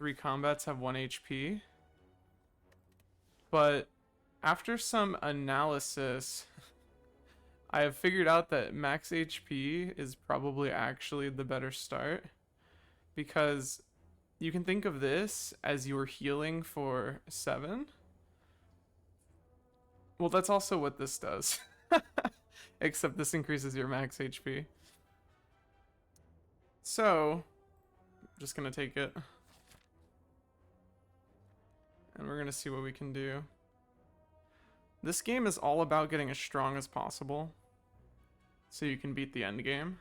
3 combats have 1 HP. But after some analysis, I have figured out that max HP is probably actually the better start. Because you can think of this as you were healing for 7. Well, that's also what this does. Except this increases your max HP. So, I'm just gonna take it. And we're gonna see what we can do. This game is all about getting as strong as possible, so you can beat the end game.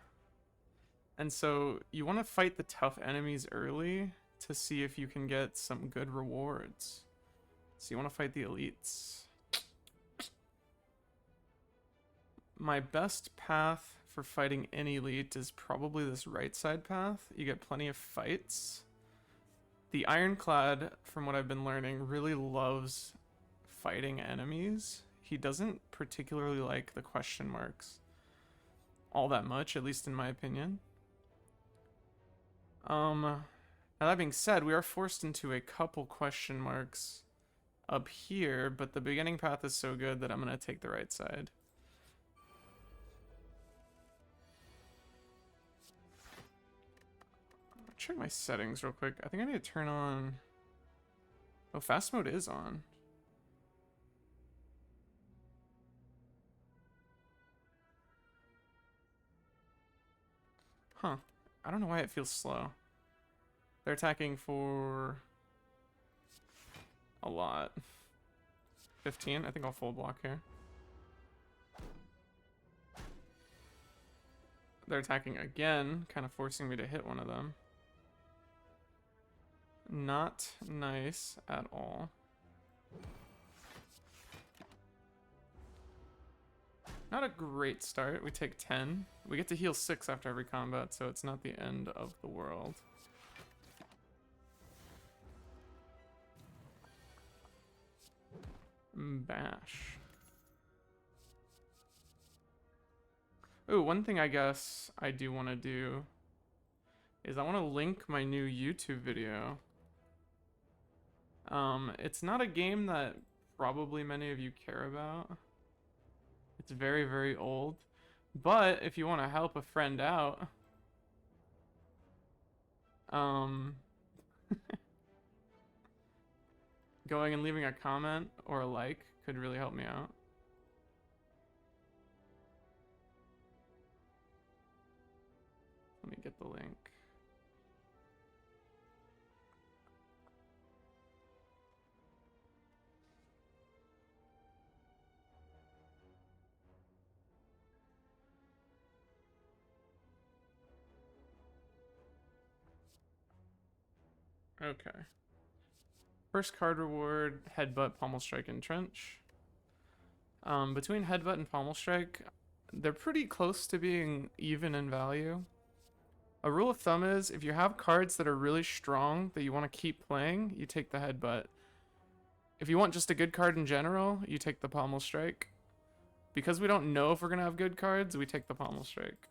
And so, you want to fight the tough enemies early to see if you can get some good rewards. So you want to fight the elites. My best path for fighting any elite is probably this right side path. You get plenty of fights. The Ironclad, from what I've been learning, really loves fighting enemies. He doesn't particularly like the question marks all that much, at least in my opinion. Now that being said, we are forced into a couple question marks up here, but the beginning path is so good that I'm gonna take the right side. Check my settings real quick. I think I need to turn on... Oh, fast mode is on. Huh. I don't know why it feels slow. They're attacking for... a lot. 15? I think I'll full block here. They're attacking again, kind of forcing me to hit one of them. Not nice at all. Not a great start. We take 10. We get to heal 6 after every combat, so it's not the end of the world. Bash. Ooh, one thing I guess I do want to do is I want to link my new YouTube video. It's not a game that probably many of you care about. It's very, very old. But if you want to help a friend out, going and leaving a comment or a like could really help me out. Let me get the link. Okay. First card reward, Headbutt, Pommel Strike, and Trench. Between Headbutt and Pommel Strike, they're pretty close to being even in value. A rule of thumb is, if you have cards that are really strong that you want to keep playing, you take the Headbutt. If you want just a good card in general, you take the Pommel Strike. Because we don't know if we're going to have good cards, we take the Pommel Strike.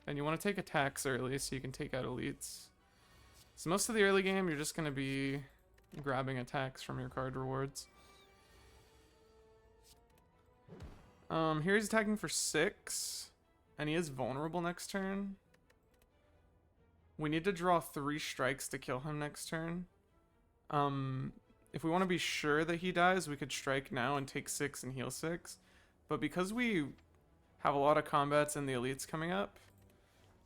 And you want to take attacks early so you can take out elites. So most of the early game, you're just going to be grabbing attacks from your card rewards. Here he's attacking for 6, and he is vulnerable next turn. We need to draw 3 strikes to kill him next turn. If we want to be sure that he dies, we could strike now and take 6 and heal 6. But because we have a lot of combats and the elites coming up,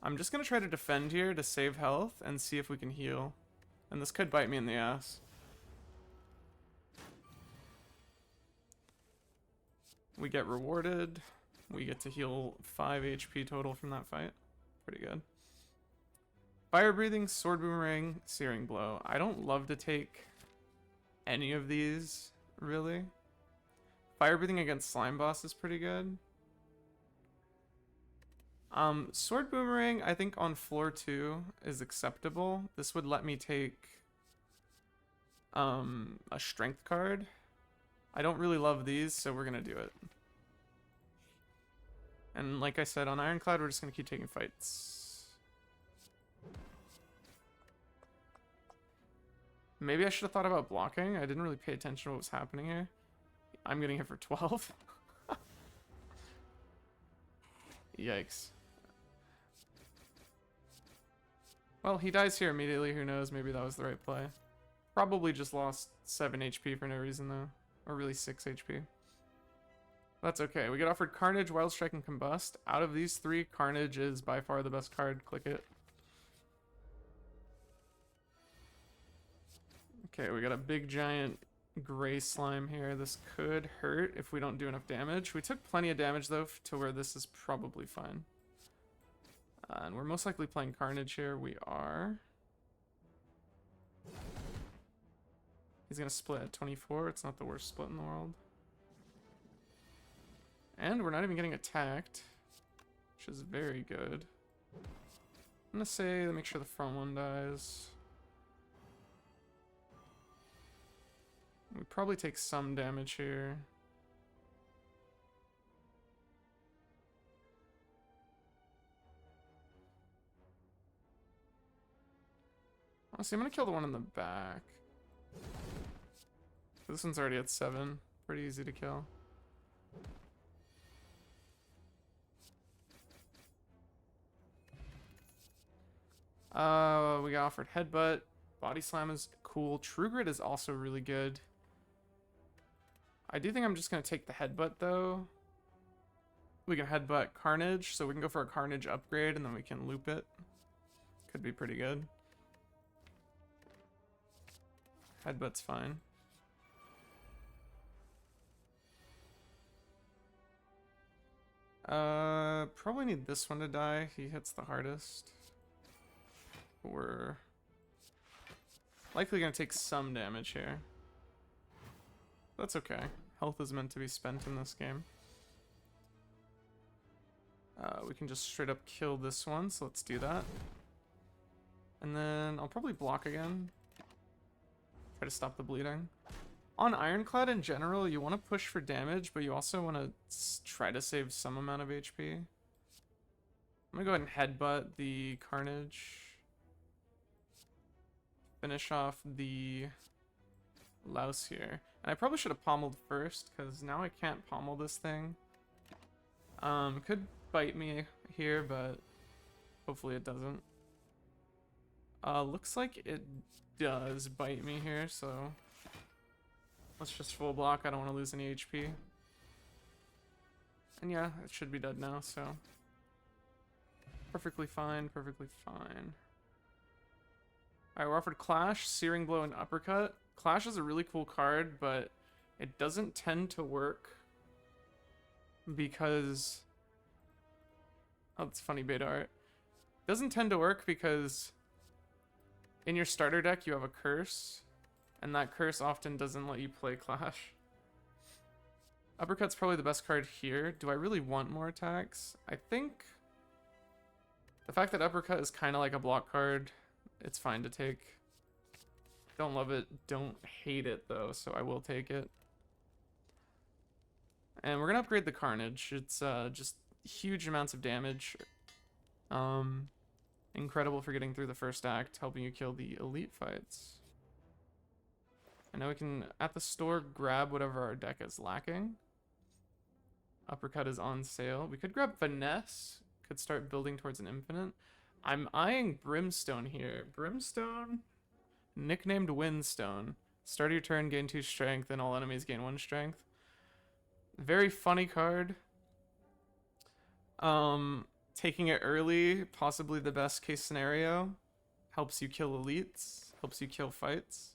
I'm just going to try to defend here to save health and see if we can heal. And this could bite me in the ass. We get rewarded. We get to heal 5 HP total from that fight. Pretty good. Fire Breathing, Sword Boomerang, Searing Blow. I don't love to take any of these, really. Fire Breathing against Slime Boss is pretty good. Sword Boomerang, I think on floor 2 is acceptable. This would let me take a strength card. I don't really love these, so we're gonna do it. And like I said, on Iron Clad, we're just gonna keep taking fights. Maybe I should have thought about blocking. I didn't really pay attention to what was happening here. I'm getting hit for 12. Yikes. Well, he dies here immediately. Who knows? Maybe that was the right play. Probably just lost 7 HP for no reason, though. Or really 6 HP. That's okay. We get offered Carnage, Wild Strike, and Combust. Out of these three, Carnage is by far the best card. Click it. Okay, we got a big giant gray slime here. This could hurt if we don't do enough damage. We took plenty of damage, though, to where this is probably fine. And we're most likely playing Carnage here. We are. He's going to split at 24. It's not the worst split in the world. And we're not even getting attacked, which is very good. I'm going to say, make sure the front one dies. We probably take some damage here. Honestly, I'm gonna kill the one in the back. This one's already at 7. Pretty easy to kill. We got offered Headbutt. Body Slam is cool. True Grit is also really good. I do think I'm just going to take the Headbutt, though. We can Headbutt Carnage, so we can go for a Carnage upgrade, and then we can loop it. Could be pretty good. Headbutt's fine. Probably need this one to die. He hits the hardest. We're likely going to take some damage here. That's okay. Health is meant to be spent in this game. We can just straight up kill this one, so let's do that. And then I'll probably block again. Try to stop the bleeding. On Ironclad in general, you want to push for damage, but you also want to try to save some amount of HP. I'm going to go ahead and headbutt the Carnage. Finish off the Louse here. And I probably should have pommeled first, because now I can't pommel this thing. Could bite me here, but hopefully it doesn't. Looks like it does bite me here, so let's just full block. I don't want to lose any HP. And yeah, it should be dead now, so perfectly fine, perfectly fine. Alright, we're offered Clash, Searing Blow, and Uppercut. Clash is a really cool card, but it doesn't tend to work because... Oh, that's funny beta art. Doesn't tend to work because in your starter deck you have a curse, and that curse often doesn't let you play Clash. Uppercut's probably the best card here. Do I really want more attacks? I think the fact that Uppercut is kind of like a block card, it's fine to take. Don't love it, don't hate it though, so I will take it. And we're gonna upgrade the Carnage. It's just huge amounts of damage. Incredible for getting through the first act, helping you kill the elite fights. And now we can, at the store, grab whatever our deck is lacking. Uppercut is on sale. We could grab Finesse, could start building towards an infinite. I'm eyeing Brimstone here. Brimstone, nicknamed Windstone. Start of your turn, gain 2 strength, and all enemies gain 1 strength. Very funny card. Taking it early, possibly the best case scenario. Helps you kill elites, helps you kill fights.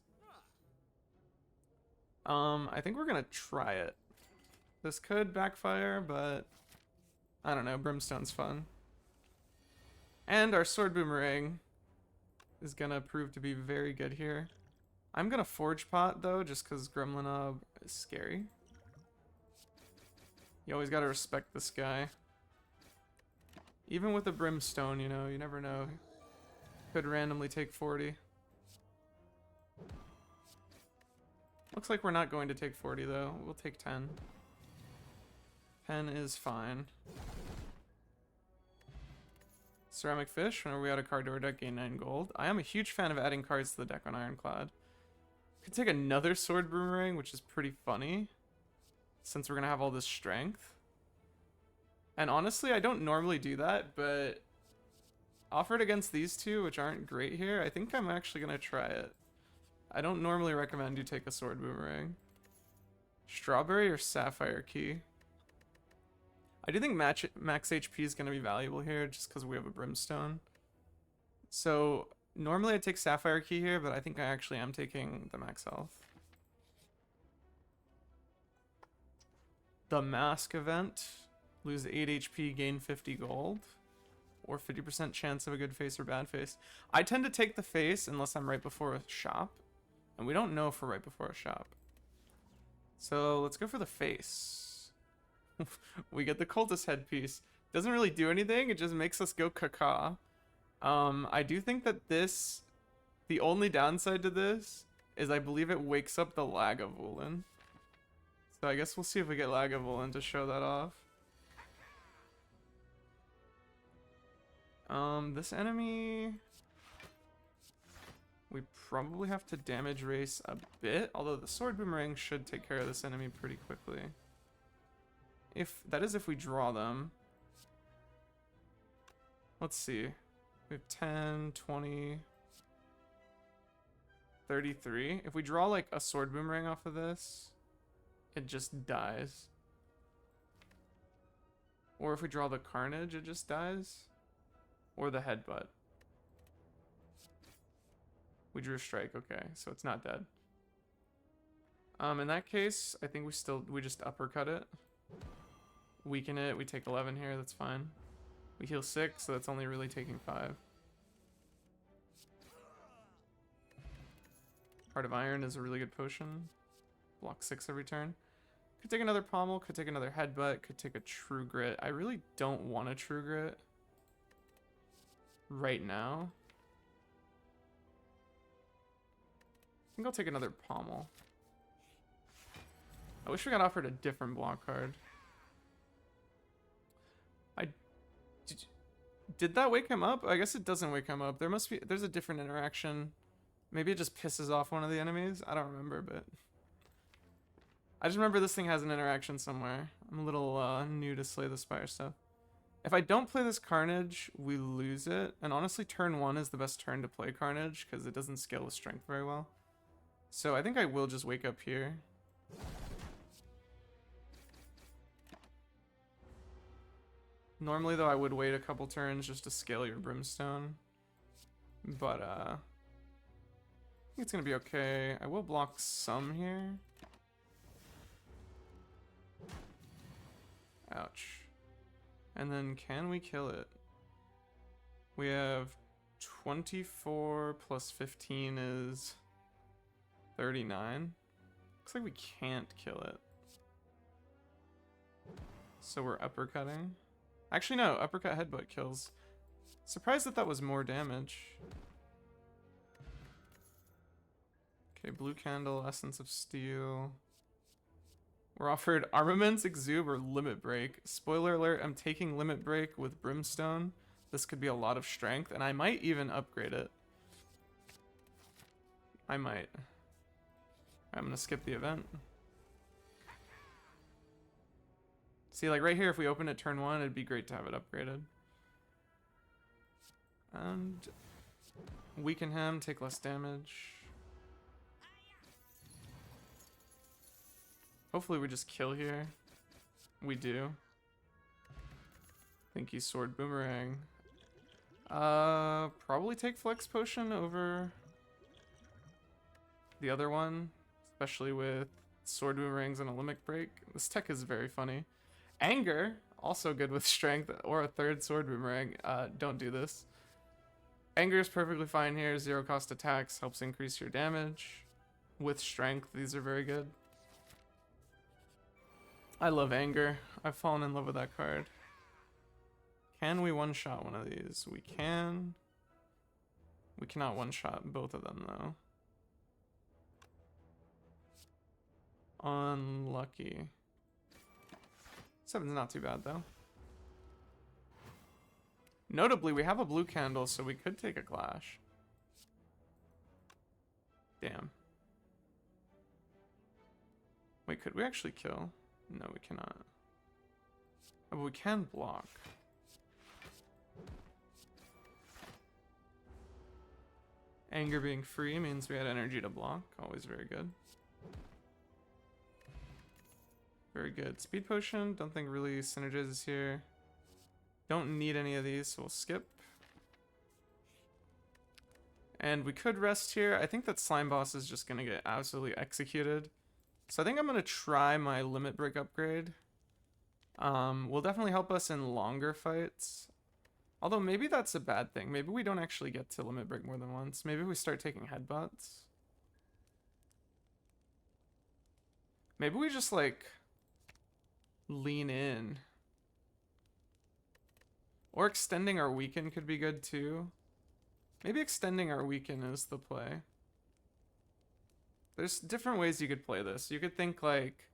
I think we're gonna try it. This could backfire, but I don't know, Brimstone's fun. And our Sword Boomerang is gonna prove to be very good here. I'm gonna Forge Pot though, just because Gremlinob is scary. You always gotta respect this guy. Even with a Brimstone, you know, you never know. Could randomly take 40. Looks like we're not going to take 40 though. We'll take 10. 10 is fine. Ceramic Fish, whenever we add a card to our deck, gain 9 gold. I am a huge fan of adding cards to the deck on Ironclad. Could take another sword boomerang, which is pretty funny, since we're gonna have all this strength. And honestly, I don't normally do that, but offered against these two, which aren't great here, I think I'm actually gonna try it. I don't normally recommend you take a sword boomerang. Strawberry or sapphire key? I do think max HP is gonna be valuable here, just because we have a brimstone. So normally I take sapphire key here, but I think I actually am taking the max health. The mask event. Lose 8 HP, gain 50 gold. Or 50% chance of a good face or bad face. I tend to take the face unless I'm right before a shop. And we don't know if we're right before a shop. So let's go for the face. We get the cultist headpiece. Doesn't really do anything, it just makes us go caca. I do think that this, the only downside to this is I believe it wakes up the Lagavulin. So I guess we'll see if we get Lagavulin to show that off. This enemy, we probably have to damage race a bit, although the sword boomerang should take care of this enemy pretty quickly. If that is if we draw them. Let's see. We have 10, 20, 33. If we draw like a sword boomerang off of this, it just dies. Or if we draw the carnage, it just dies. Or the headbutt. We drew a strike, okay, so it's not dead. In that case, I think we just uppercut it. Weaken it, we take 11 here, that's fine. We heal 6, so that's only really taking 5. Heart of Iron is a really good potion. Block 6 every turn. Could take another pommel, could take another headbutt, could take a true grit. I really don't want a true grit right now. I think I'll take another pommel. I wish we got offered a different block card. Did that wake him up? I guess it doesn't wake him up. There's a different interaction. Maybe it just pisses off one of the enemies. I don't remember, but I just remember this thing has an interaction somewhere. I'm a little new to Slay the Spire stuff. If I don't play this Carnage, we lose it. And honestly, turn 1 is the best turn to play Carnage because it doesn't scale with strength very well. So I think I will just wake up here. Normally, though, I would wait a couple turns just to scale your Brimstone. But, I think it's going to be okay. I will block some here. Ouch. And then can we kill it? We have 24 plus 15 is 39. Looks like we can't kill it. So we're uppercutting. Actually, no, uppercut headbutt kills. Surprised that that was more damage. Okay, blue candle, essence of steel. We're offered armaments, exude, or limit break. Spoiler alert, I'm taking limit break with brimstone. This could be a lot of strength, and I might even upgrade it. I might. I'm gonna skip the event. See, like right here, if we open it turn 1, it'd be great to have it upgraded. And weaken him, take less damage. Hopefully we just kill here. We do. Thank you, sword boomerang. Probably take flex potion over the other one, especially with sword boomerangs and a limit break. This tech is very funny. Anger, also good with strength or a third sword boomerang. Don't do this. Anger is perfectly fine here. 0 cost attacks helps increase your damage. With strength, these are very good. I love Anger. I've fallen in love with that card. Can we one-shot one of these? We can. We cannot one-shot both of them, though. Unlucky. 7's not too bad, though. Notably, we have a blue candle, so we could take a clash. Damn. Wait, could we actually kill? No, we cannot. Oh, but we can block. Anger being free means we had energy to block. Always very good. Very good. Speed potion, don't think really synergizes here. Don't need any of these, so we'll skip. And we could rest here. I think that slime boss is just gonna get absolutely executed. So I think I'm gonna try my limit break upgrade. Will definitely help us in longer fights. Although maybe that's a bad thing. Maybe we don't actually get to limit break more than once. Maybe we start taking headbutts. Maybe we just like lean in. Or extending our weaken could be good too. Maybe extending our weaken is the play. There's different ways you could play this. You could think like,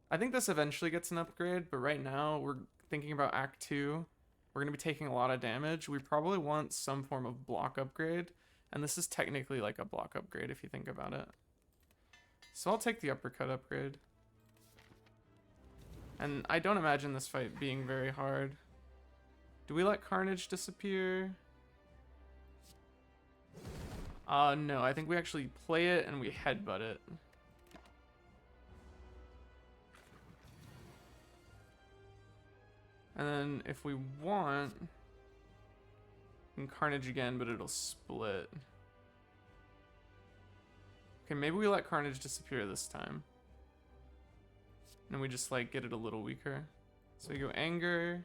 I think this eventually gets an upgrade, but right now we're thinking about Act 2. We're going to be taking a lot of damage. We probably want some form of block upgrade, and this is technically like a block upgrade if you think about it. So I'll take the uppercut upgrade. And I don't imagine this fight being very hard. Do we let Carnage disappear? No, I think we actually play it and we headbutt it. And then if we want, we can Carnage again, but it'll split. Okay, maybe we let Carnage disappear this time. And we just like get it a little weaker. So we go Anger,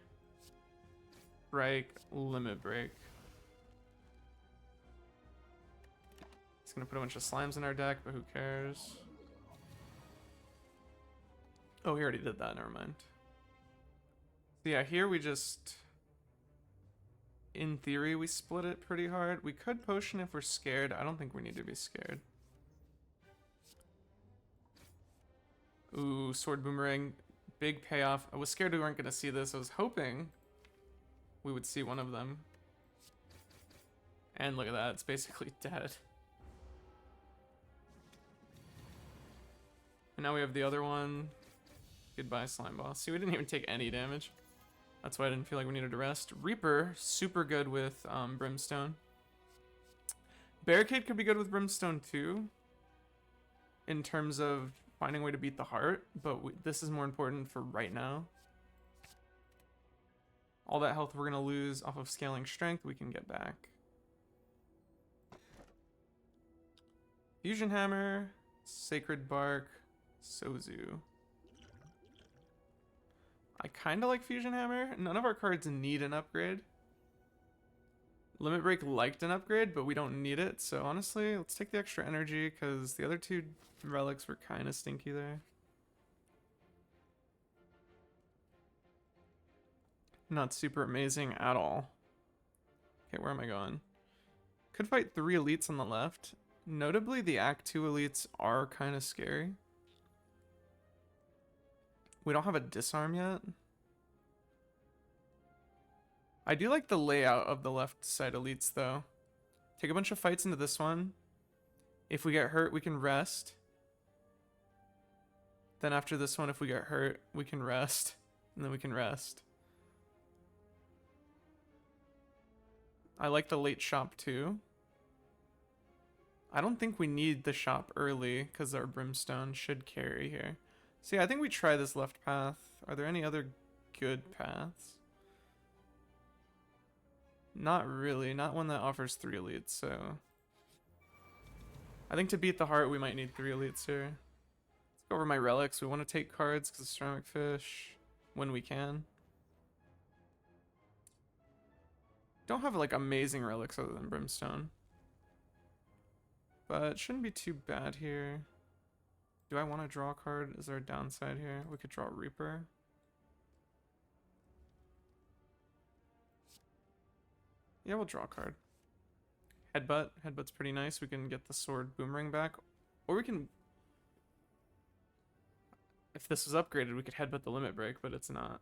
Break, Limit Break. It's gonna put a bunch of slimes in our deck, but who cares? Oh, we already did that, never mind. So yeah, here we just, in theory, we split it pretty hard. We could potion if we're scared. I don't think we need to be scared. Ooh, sword boomerang, big payoff. I was scared we weren't gonna see this. I was hoping we would see one of them. And look at that, it's basically dead. And now we have the other one. Goodbye, slime boss. See, we didn't even take any damage. That's why I didn't feel like we needed to rest. Reaper, super good with Brimstone. Barricade could be good with Brimstone too, in terms of finding a way to beat the heart, but this is more important for right now. All that health we're gonna lose off of scaling strength, we can get back. Fusion Hammer, Sacred Bark, Sozu. I kind of like Fusion Hammer. None of our cards need an upgrade. Limit Break liked an upgrade, but we don't need it. So honestly, let's take the extra energy because the other two relics were kind of stinky there. Not super amazing at all. Okay, where am I going? Could fight 3 elites on the left. Notably, the Act 2 elites are kind of scary. We don't have a disarm yet. I do like the layout of the left side elites though. Take a bunch of fights into this one. If we get hurt, we can rest. Then after this one, if we get hurt, we can rest. And then we can rest. I like the late shop too. I don't think we need the shop early because our Brimstone should carry here. So yeah, I think we try this left path. Are there any other good paths? Not really. Not one that offers 3 elites, so... I think to beat the heart, we might need 3 elites here. Let's go over my relics. We want to take cards because of ceramic fish when we can. Don't have like amazing relics other than Brimstone. But it shouldn't be too bad here. Do I want to draw a card? Is there a downside here? We could draw Reaper. Yeah, we'll draw a card. Headbutt. Headbutt's pretty nice. We can get the sword boomerang back. Or we can... If this was upgraded, we could headbutt the limit break, but it's not.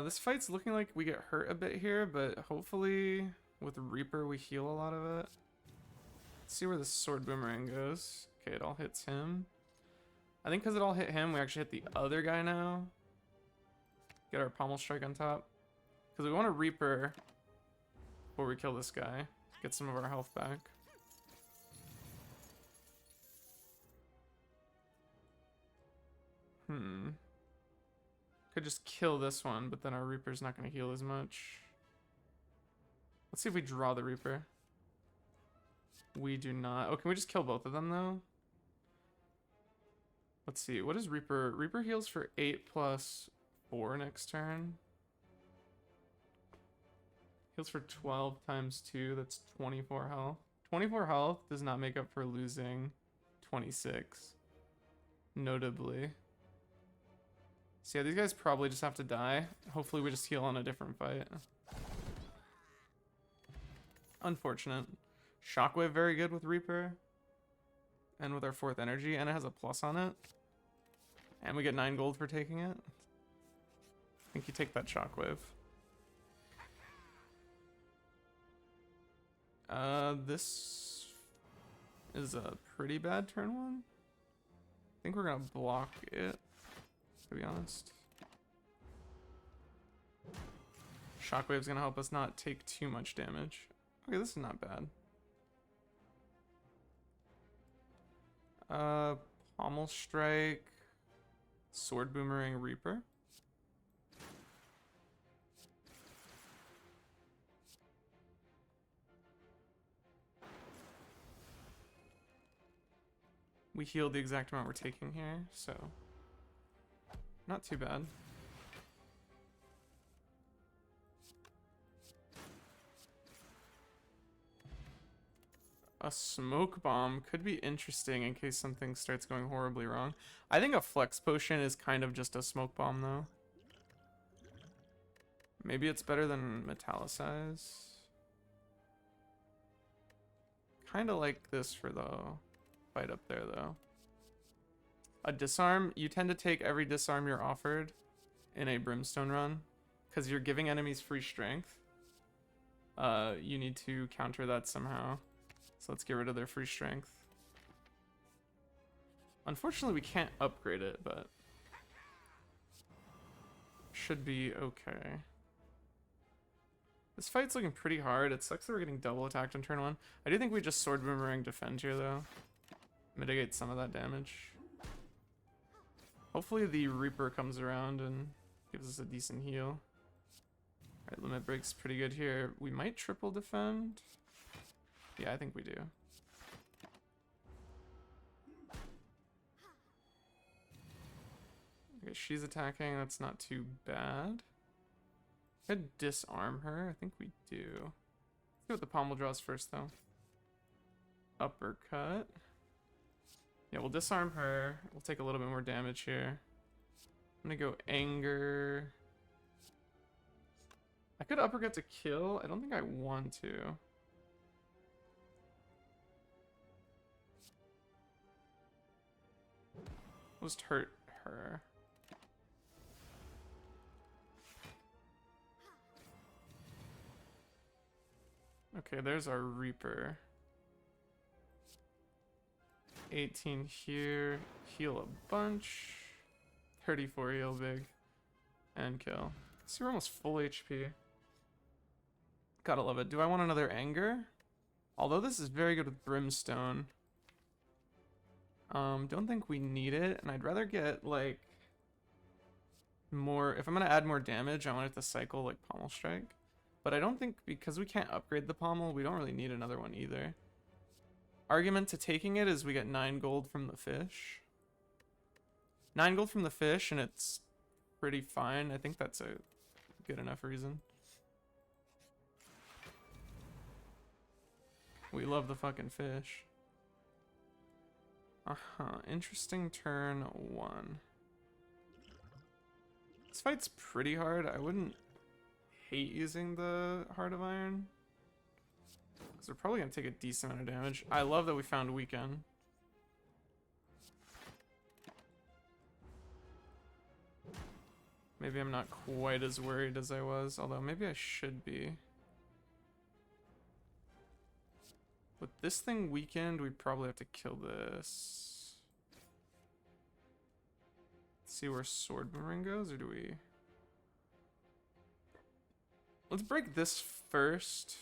This fight's looking like we get hurt a bit here, but hopefully with Reaper we heal a lot of it. Let's see where the sword boomerang goes. Okay, it all hits him. I think because it all hit him, we actually hit the other guy now. Get our pommel strike on top. Because we want to Reaper before we kill this guy. Get some of our health back. Could just kill this one, but then our Reaper's not going to heal as much. Let's see if we draw the Reaper. We do not. Oh, can we just kill both of them, though? Let's see. What is Reaper? Reaper heals for 8 plus 4 next turn. Heals for 12 times 2. That's 24 health. 24 health does not make up for losing 26. Notably. So yeah, these guys probably just have to die. Hopefully we just heal on a different fight. Unfortunate. Shockwave very good with Reaper. And with our 4th energy, and it has a plus on it. And we get 9 gold for taking it. I think you take that Shockwave. This is a pretty bad turn 1. I think we're gonna block it, to be honest. Shockwave's gonna help us not take too much damage. Okay, this is not bad. Pommel Strike, Sword Boomerang, Reaper. We healed the exact amount we're taking here, so not too bad. A smoke bomb could be interesting in case something starts going horribly wrong. I think a flex potion is kind of just a smoke bomb, though. Maybe it's better than metallicize. Kind of like this for the fight up there, though. A disarm, you tend to take every disarm you're offered in a Brimstone run because you're giving enemies free strength. You need to counter that somehow. So let's get rid of their free strength. Unfortunately, we can't upgrade it, but should be okay. This fight's looking pretty hard. It sucks that we're getting double attacked on turn 1. I do think we just Sword Boomerang defend here, though. Mitigate some of that damage. Hopefully the Reaper comes around and gives us a decent heal. Alright, limit break's pretty good here. We might triple defend. Yeah, I think we do. Okay, she's attacking. That's not too bad. Could disarm her. I think we do. Let's go with the pommel draws first, though. Uppercut. Yeah, we'll disarm her. We'll take a little bit more damage here. I'm gonna go anger. I could uppercut to kill. I don't think I want to. We'll just hurt her. Okay, there's our Reaper. 18 here. Heal a bunch. 34 heal big. And kill. See, we're almost full HP. Gotta love it. Do I want another anger? Although this is very good with Brimstone. Don't think we need it, and I'd rather get, like, more... If I'm gonna add more damage, I want it to cycle, like, Pommel Strike. But I don't think, because we can't upgrade the Pommel, we don't really need another one either. Argument to taking it is we get 9 gold from the fish. 9 gold from the fish, and it's pretty fine. I think that's a good enough reason. We love the fucking fish. Interesting turn 1. This fight's pretty hard. I wouldn't hate using the Heart of Iron, because we're probably going to take a decent amount of damage. I love that we found Weekend. Maybe I'm not quite as worried as I was, although maybe I should be. With this thing weakened, we probably have to kill this. Let's see where Sword Boomerang goes, or do we... Let's break this first.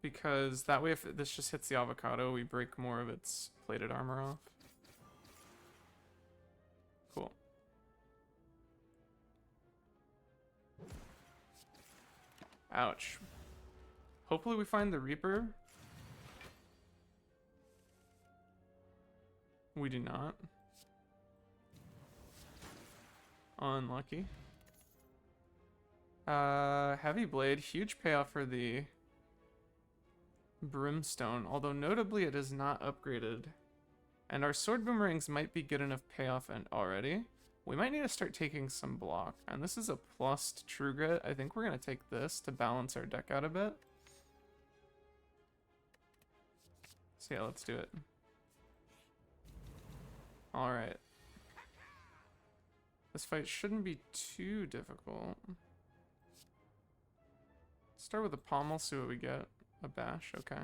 Because that way if this just hits the avocado, we break more of its plated armor off. Cool. Ouch. Hopefully we find the Reaper. We do not. Unlucky. Heavy Blade, huge payoff for the Brimstone, although notably it is not upgraded. And our Sword Boomerangs might be good enough payoff and already. We might need to start taking some block. And this is a plus to True Grit. I think we're going to take this to balance our deck out a bit. So yeah, let's do it. Alright. This fight shouldn't be too difficult. Start with a pommel, see what we get. A bash, okay.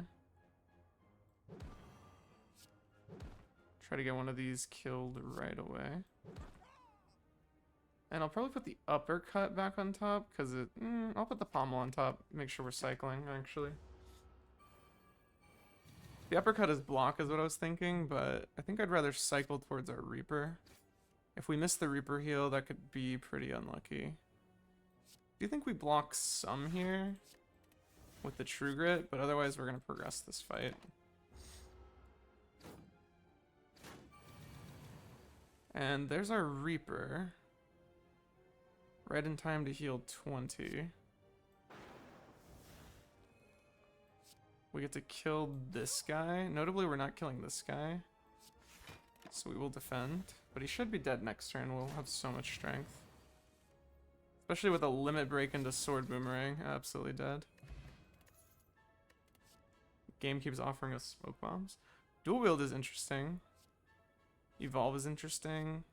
Try to get one of these killed right away. And I'll probably put the uppercut back on top, because it... I'll put the pommel on top, make sure we're cycling, actually. The uppercut is block, is what I was thinking, but I think I'd rather cycle towards our Reaper. If we miss the Reaper heal, that could be pretty unlucky. Do you think we block some here with the True Grit? But otherwise, we're going to progress this fight. And there's our Reaper. Right in time to heal 20. We get to kill this guy. Notably, we're not killing this guy. So we will defend. But he should be dead next turn. We'll have so much strength. Especially with a limit break into Sword Boomerang. Absolutely dead. Game keeps offering us smoke bombs. Dual Wield is interesting. Evolve is interesting.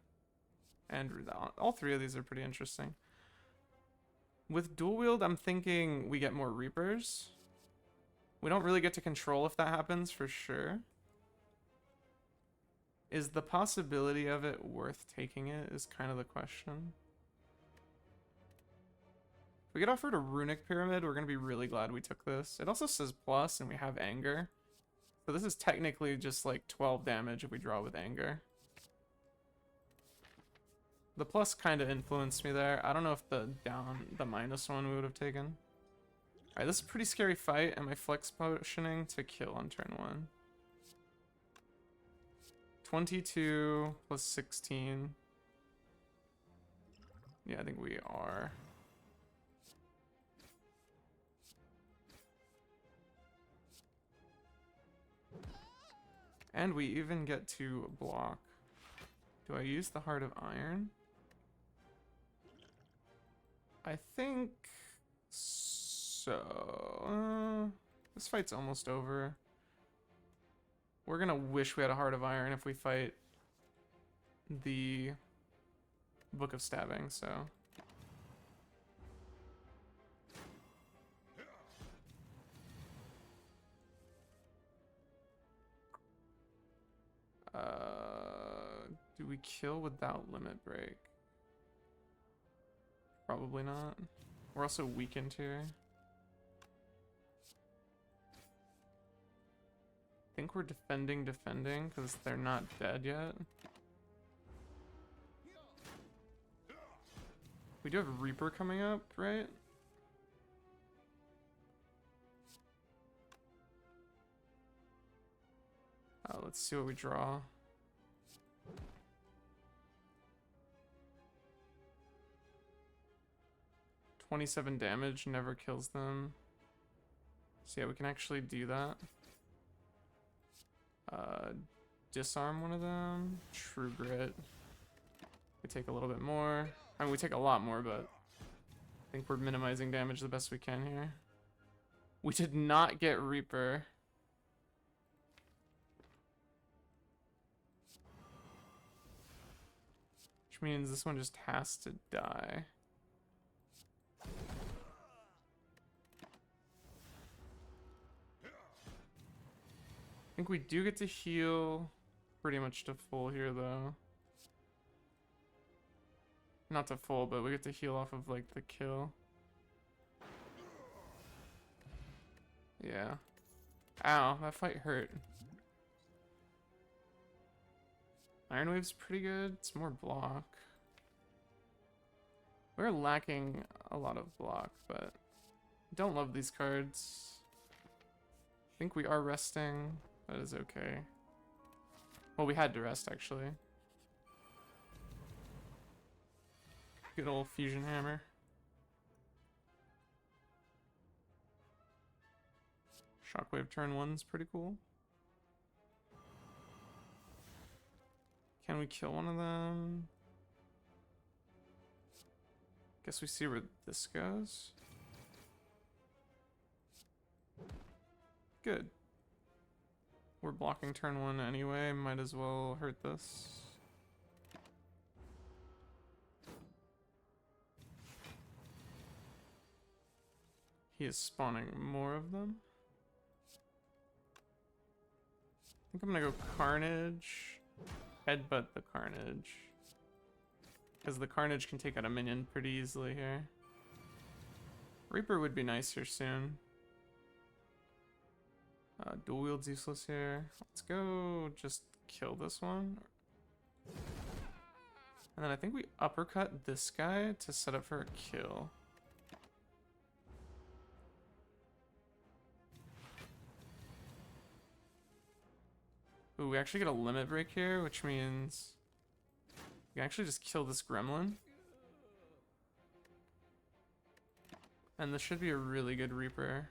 And all three of these are pretty interesting. With Dual Wield, I'm thinking we get more Reapers. We don't really get to control if that happens, for sure. Is the possibility of it worth taking it is kind of the question. If we get offered a Runic Pyramid, we're going to be really glad we took this. It also says plus, and we have Anger. So this is technically just like 12 damage if we draw with Anger. The plus kind of influenced me there. I don't know if the minus one we would have taken. Alright, this is a pretty scary fight. Am I flex potioning to kill on turn 1? 22 plus 16. Yeah, I think we are. And we even get to block. Do I use the Heart of Iron? I think so. This fight's almost over. We're gonna wish we had a Heart of Iron if we fight the Book of Stabbing, so. Do we kill without limit break? Probably not. We're also weakened here. I think we're defending because they're not dead yet. We do have Reaper coming up, right? Let's see what we draw. $27 damage, never kills them. So yeah, we can actually do that. Disarm one of them. True Grit. We take a little bit more. I mean, we take a lot more, but I think we're minimizing damage the best we can here. We did not get Reaper. Which means this one just has to die. think we do get to heal pretty much to full here, though. Not to full, but we get to heal off of, like, the kill. Yeah. Ow, that fight hurt. Iron Wave's pretty good. It's more block. We're lacking a lot of block, but don't love these cards. I think we are resting. That is okay. Well, we had to rest, actually. Good old fusion hammer. Shockwave turn 1's pretty cool. Can we kill one of them? Guess we see where this goes. Good. We're blocking turn 1 anyway, might as well hurt this. He is spawning more of them. I think I'm gonna go Carnage. Headbutt the Carnage. Because the Carnage can take out a minion pretty easily here. Reaper would be nice here soon. Dual wield's useless here. Let's go just kill this one. And then I think we uppercut this guy to set up for a kill. Ooh, we actually get a limit break here, which means we can actually just kill this gremlin. And this should be a really good Reaper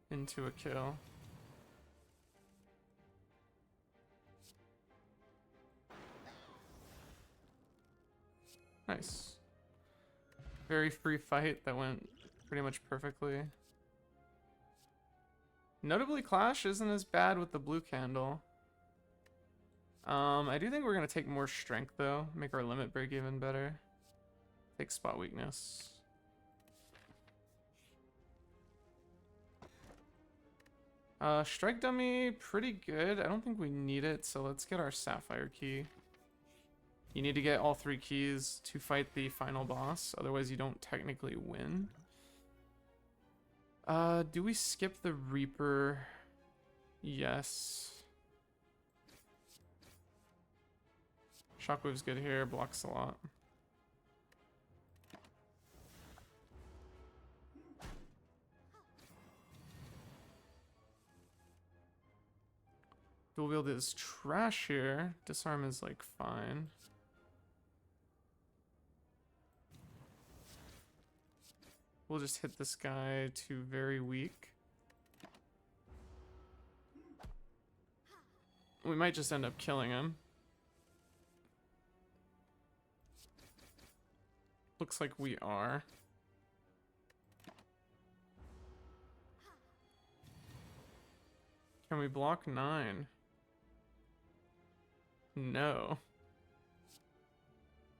into a kill. Nice. Very free fight that went pretty much perfectly. Notably, Clash isn't as bad with the blue candle. I do think we're gonna take more strength though, make our limit break even better. Take spot weakness. Strike dummy, pretty good. I don't think we need it, so let's get our sapphire key. You need to get all 3 keys to fight the final boss, otherwise you don't technically win. Do we skip the Reaper? Yes. Shockwave's good here, blocks a lot. Dual wield is trash here. Disarm is like fine. We'll just hit this guy to very weak. We might just end up killing him. Looks like we are. Can we block 9? No.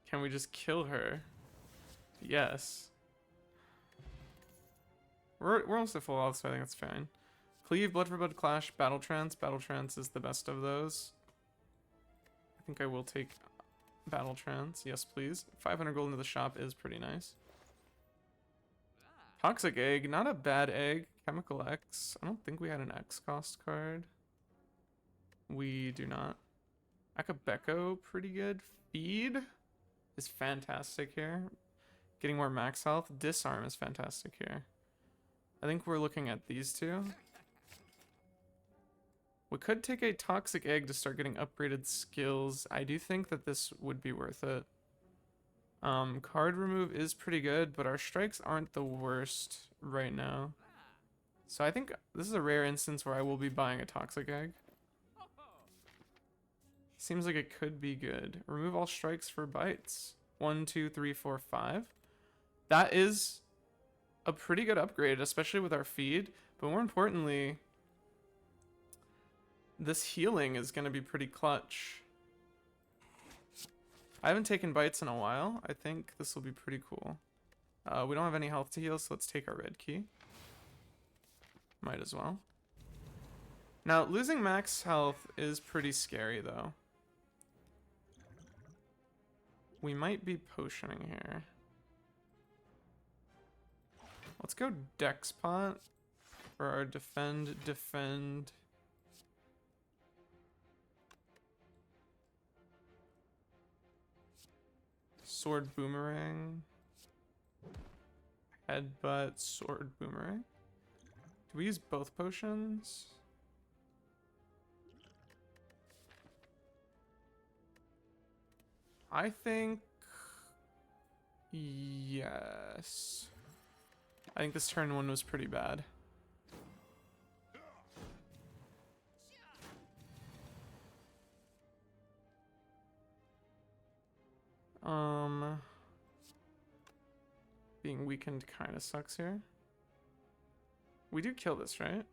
Can we just kill her? Yes. We're almost at full health, so I think that's fine. Cleave, Blood for Blood, Clash, Battle Trance. Battle Trance is the best of those. I think I will take Battle Trance. Yes, please. 500 gold into the shop is pretty nice. Toxic Egg, not a bad egg. Chemical X. I don't think we had an X cost card. We do not. Akabeko, pretty good. Feed is fantastic here. Getting more max health. Disarm is fantastic here. I think we're looking at these two. We could take a Toxic Egg to start getting upgraded skills. I do think that this would be worth it. Card remove is pretty good, but our strikes aren't the worst right now. So I think this is a rare instance where I will be buying a Toxic Egg. Seems like it could be good. Remove all strikes for bites. 1, 2, 3, 4, 5. That is a pretty good upgrade, especially with our feed. But more importantly, this healing is going to be pretty clutch. I haven't taken bites in a while. I think this will be pretty cool. We don't have any health to heal, so let's take our red key. Might as well. Now, losing max health is pretty scary, though. We might be potioning here. Let's go Dex Pot for our defend. Sword Boomerang. Headbutt, Sword Boomerang. Do we use both potions? I think... yes. I think this turn one was pretty bad. Being weakened kind of sucks here. We do kill this, right?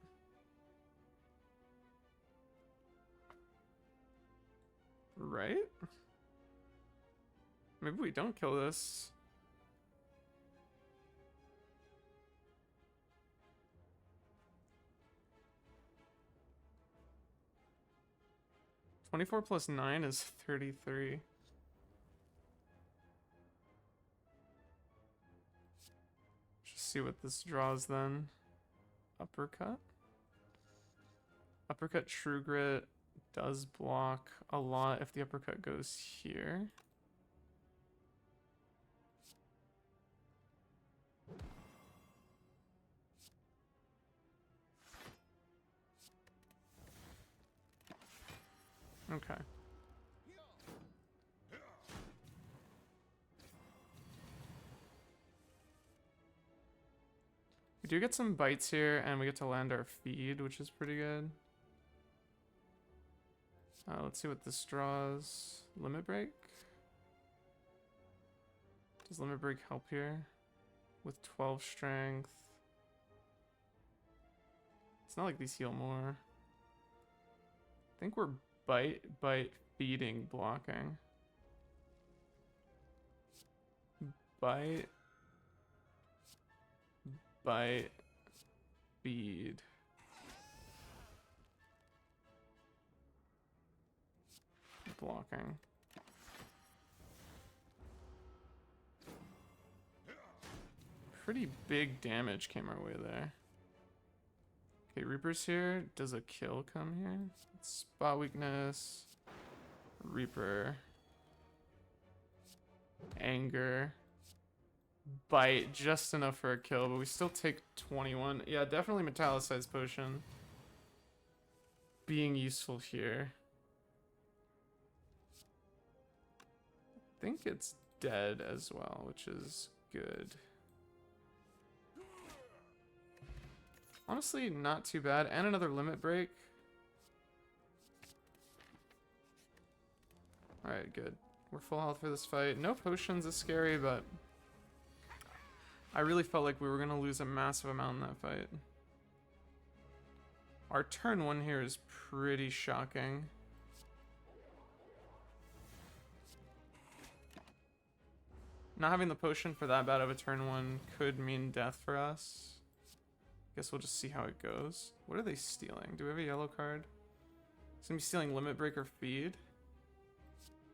Right? Maybe we don't kill this. (24 + 9 is 33. Just see what this draws then. Uppercut. Uppercut True Grit does block a lot if the uppercut goes here. Okay. We do get some bites here, and we get to land our feed, which is pretty good. Let's see what this draws. Limit Break? Does Limit Break help here? With 12 strength. It's not like these heal more. I think we're bite, feeding, blocking. Bite, feed. Blocking. Pretty big damage came our way there. Okay, Reaper's here. Does a kill come here? Spot weakness. Reaper. Anger. Bite. Just enough for a kill, but we still take 21. Yeah, definitely Metallicized Potion. Being useful here. I think it's dead as well, which is good. Honestly, not too bad. And another Limit Break. Alright, good. We're full health for this fight. No potions is scary, but I really felt like we were going to lose a massive amount in that fight. Our turn one here is pretty shocking. Not having the potion for that bad of a turn one could mean death for us. Guess we'll just see how it goes. What are they stealing? Do we have a yellow card? It's gonna be stealing Limit Break or Feed.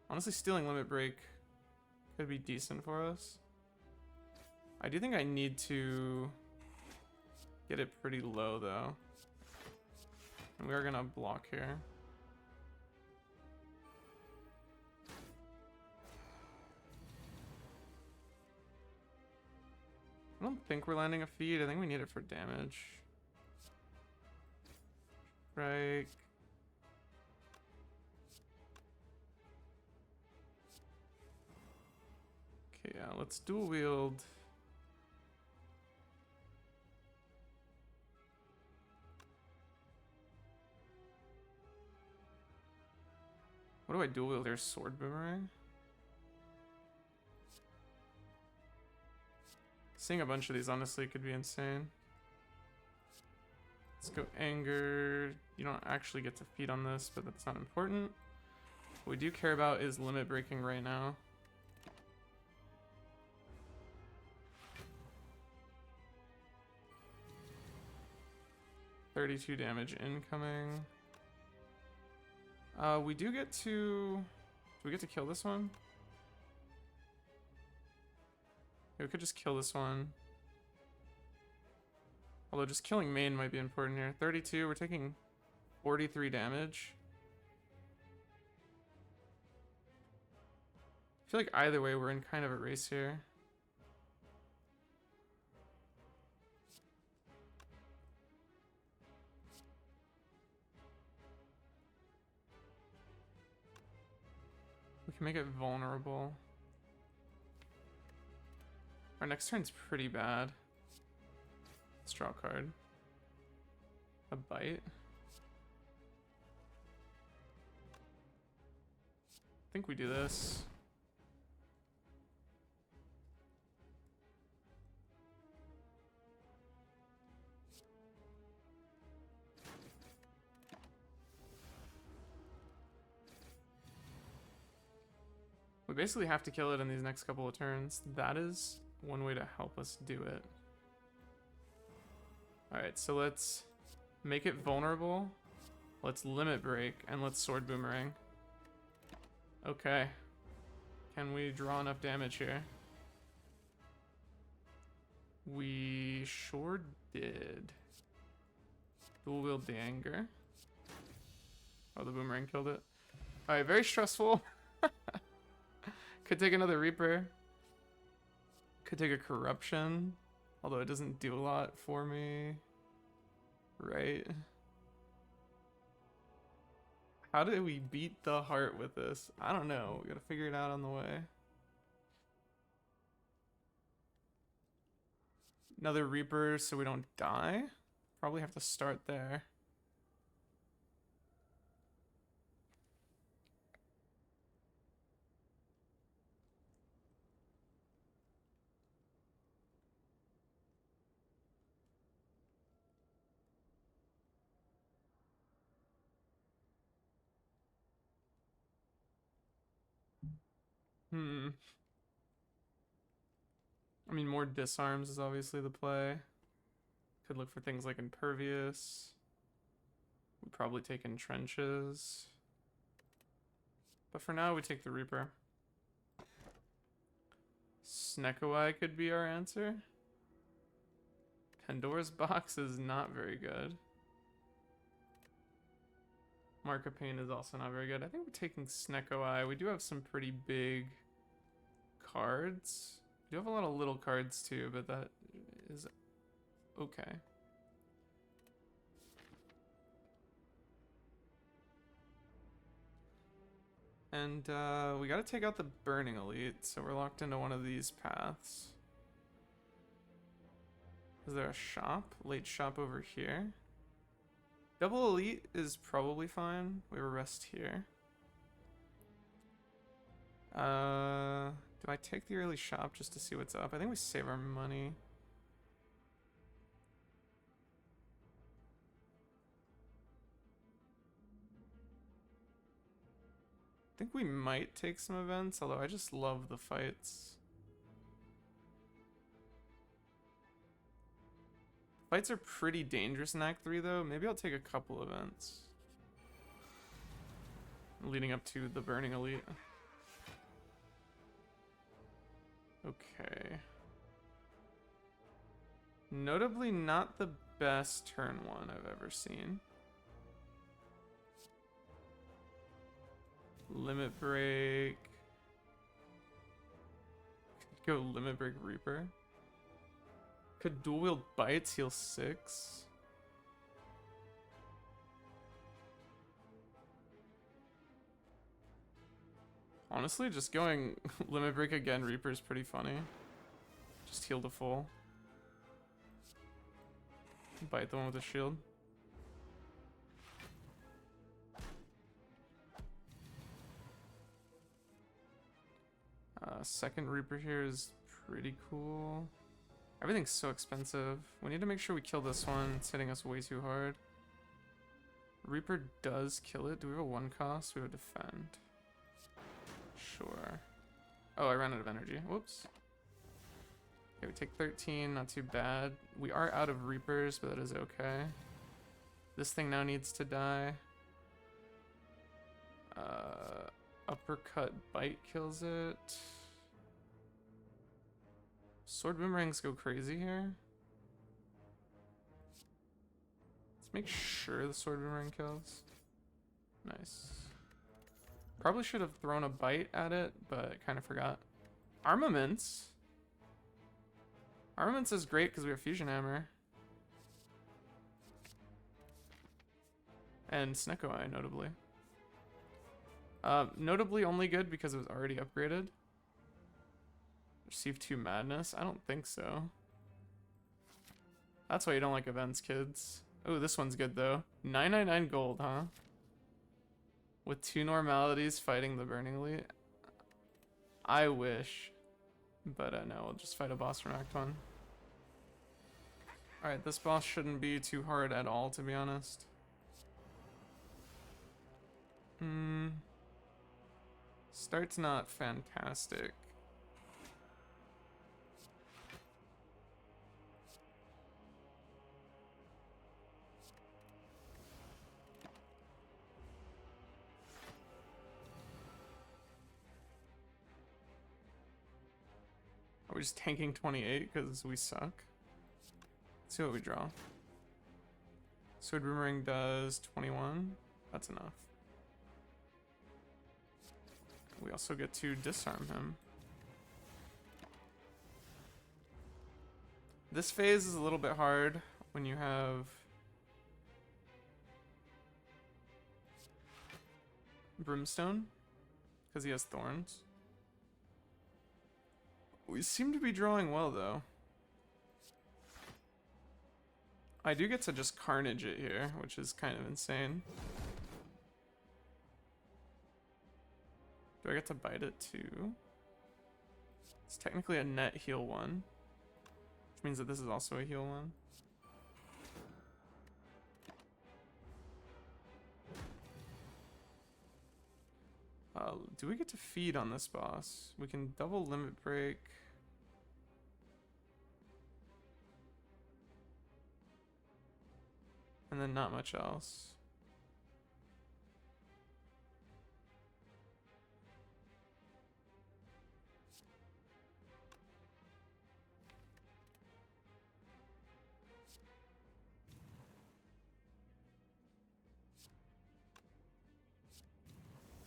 Honestly, stealing Limit Break could be decent for us. I do think I need to get it pretty low though. And we are gonna block here. I don't think we're landing a feed. I think we need it for damage. Strike. Okay, yeah, let's dual wield. What do I dual wield here? Sword Boomerang? Seeing a bunch of these honestly could be insane. Let's go Anger. You don't actually get to feed on this, but that's not important. What we do care about is Limit Breaking right now. 32 damage incoming. We do get to... Do we get to kill this one? Yeah, we could just kill this one. Although just killing main might be important here. 32, we're taking 43 damage. I feel like either way we're in kind of a race here. We can make it vulnerable. Our next turn's pretty bad. Let's draw a card. A bite. I think we do this. We basically have to kill it in these next couple of turns. That is one way to help us do it. Alright, so let's make it vulnerable. Let's limit break, and let's sword boomerang. Okay. Can we draw enough damage here? We sure did. Dual wield the anger. Oh, the boomerang killed it. Alright, very stressful. Could take another Reaper. Could take a Corruption. Although it doesn't do a lot for me. Right? How do we beat the heart with this? I don't know. We gotta figure it out on the way. Another Reaper so we don't die. Probably have to start there. I mean, more disarms is obviously the play. Could look for things like Impervious. We'd probably take Entrenches. But for now, we take the Reaper. Snekoi could be our answer. Pandora's Box is not very good. Mark of Pain is also not very good. I think we're taking Snekoi. We do have some pretty big cards. We do have a lot of little cards too, but that is okay. And we gotta take out the Burning Elite, so we're locked into one of these paths. Is there a shop? Late shop over here? Double Elite is probably fine. We have a rest here. Do I take the early shop just to see what's up? I think we save our money. I think we might take some events, although I just love the fights. Fights are pretty dangerous in Act 3 though. Maybe I'll take a couple events. Leading up to the Burning Elite. Okay. Notably not the best turn one I've ever seen. Limit Break. Could go Limit Break Reaper. Could dual wield bites heal 6. Honestly, just going Limit Break again, Reaper is pretty funny. Just heal to full. Bite the one with the shield. Second Reaper here is pretty cool. Everything's so expensive. We need to make sure we kill this one. It's hitting us way too hard. Reaper does kill it. Do we have a 1 cost? We have a defend. Sure. Oh, I ran out of energy. Whoops. Okay, we take 13. Not too bad. We are out of Reapers, but that is okay. This thing now needs to die. Uppercut bite kills it. Sword boomerangs go crazy here. Let's make sure the sword boomerang kills. Nice. Probably should have thrown a bite at it, but kind of forgot. Armaments. Armaments is great because we have fusion hammer. And Snecko Eye, notably. Notably only good because it was already upgraded. Receive 2 madness? I don't think so. That's why you don't like events, kids. Oh, this one's good though. 999 gold, huh? With 2 normalities fighting the Burning Elite. I wish. But no, we'll just fight a boss from Act 1. Alright, this boss shouldn't be too hard at all, to be honest. Start's not fantastic. Are we just tanking 28 because we suck? Let's see what we draw. Sword Boomerang does 21. That's enough. We also get to disarm him. This phase is a little bit hard when you have Brimstone, because he has thorns. We seem to be drawing well, though. I do get to just carnage it here, which is kind of insane. Do I get to bite it too? It's technically a net heal 1, which means that this is also a heal 1. Do we get to feed on this boss? We can double limit break. And then not much else.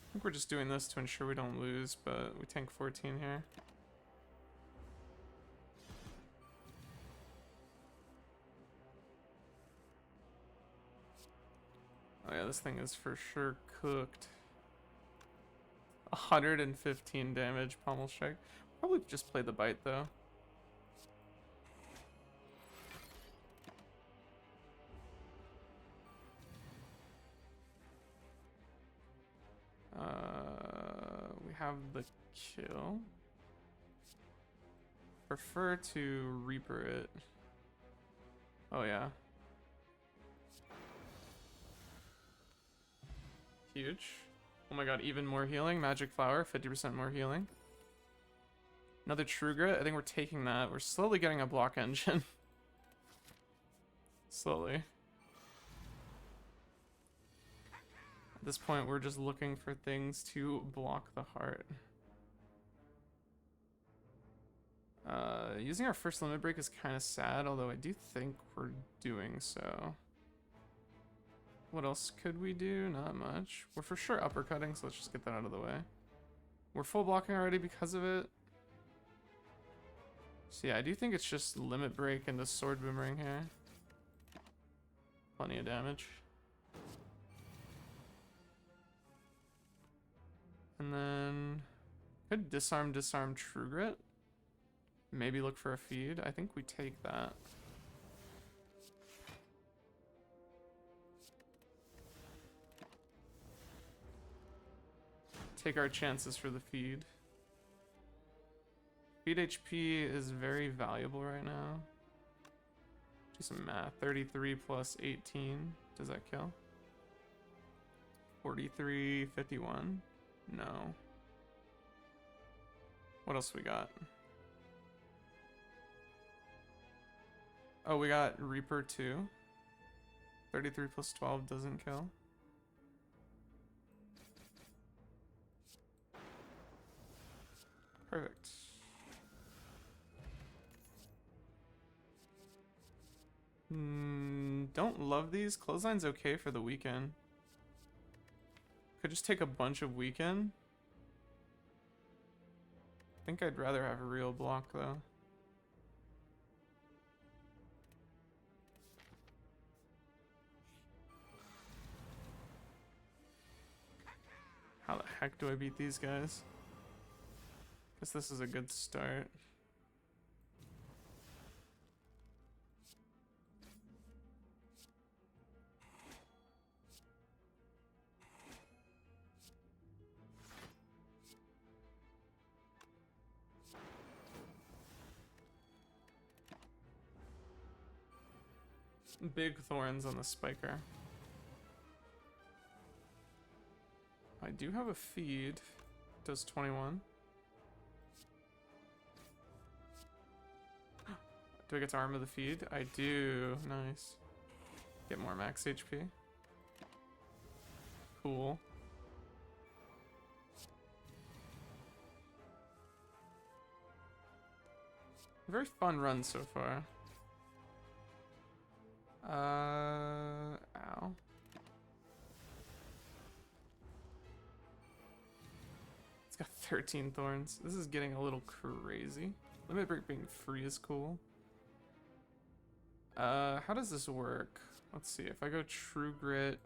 I think we're just doing this to ensure we don't lose, but we tank 14 here. Oh yeah, this thing is for sure cooked. 115 damage, pommel strike. Probably just play the bite though. We have the kill. Prefer to Reaper it. Oh yeah. Huge. Oh my god, even more healing. Magic Flower, 50% more healing. Another True Grit. I think we're taking that. We're slowly getting a block engine. Slowly. At this point, we're just looking for things to block the heart. Using our first limit break is kind of sad, although I do think we're doing so. What else could we do? Not much. We're for sure uppercutting, so let's just get that out of the way. We're full blocking already because of it. So yeah, I do think it's just limit break and the sword boomerang here. Plenty of damage. And then could disarm True Grit. Maybe look for a feed. I think we take that. Take our chances for the feed. Feed HP is very valuable right now. Do some math. 33 plus 18. Does that kill? 43, 51. No. What else we got? Oh, we got Reaper too. 33 plus 12 doesn't kill. Perfect. Don't love these. Clothesline's okay for the weekend. Could just take a bunch of weekend. I think I'd rather have a real block though. How the heck do I beat these guys? Guess this is a good start. Big thorns on the spiker. I do have a feed. Does 21. Do I get to armor the feed? I do. Nice. Get more max HP. Cool. Very fun run so far. Ow. It's got 13 thorns. This is getting a little crazy. Limit break being free is cool. How does this work? Let's see. If I go True Grit,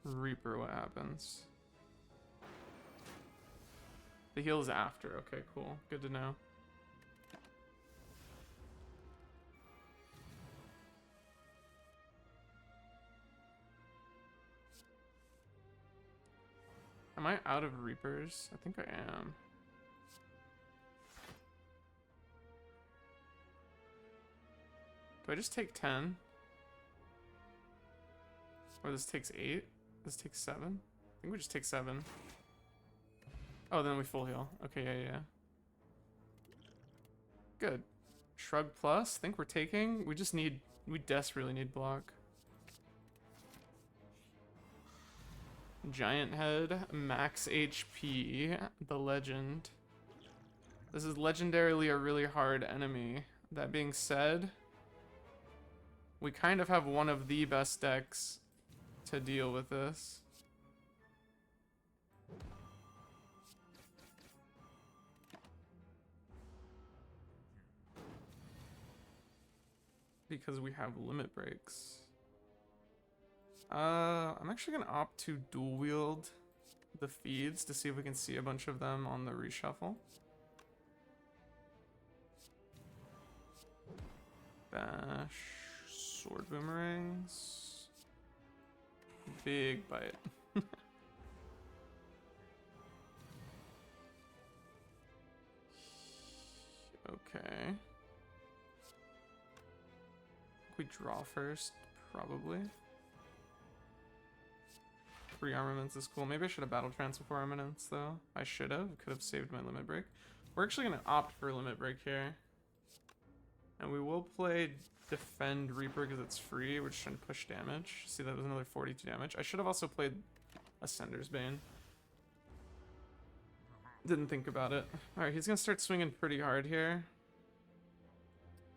Reaper, what happens? The heal is after. Okay, cool. Good to know. Am I out of Reapers? I think I am. Do I just take 10? Or this takes 8? This takes 7? I think we just take 7. Oh, then we full heal. Okay, yeah. Good. Shrug plus. Think we're taking. We desperately need block. Giant head, max HP, the legend. This is legendarily a really hard enemy. That being said, we kind of have one of the best decks to deal with this. Because we have limit breaks. I'm actually gonna opt to dual wield the feeds to see if we can see a bunch of them on the reshuffle. Bash, sword boomerangs, big bite. Okay. We draw first, probably. 3 armaments is cool. Maybe I should have battle trance before armaments though. I should have. Could have saved my limit break. We're actually gonna opt for limit break here. And we will play defend Reaper because it's free. We're just trying to push damage. See, that was another 42 damage. I should have also played Ascender's Bane. Didn't think about it. Alright, he's gonna start swinging pretty hard here.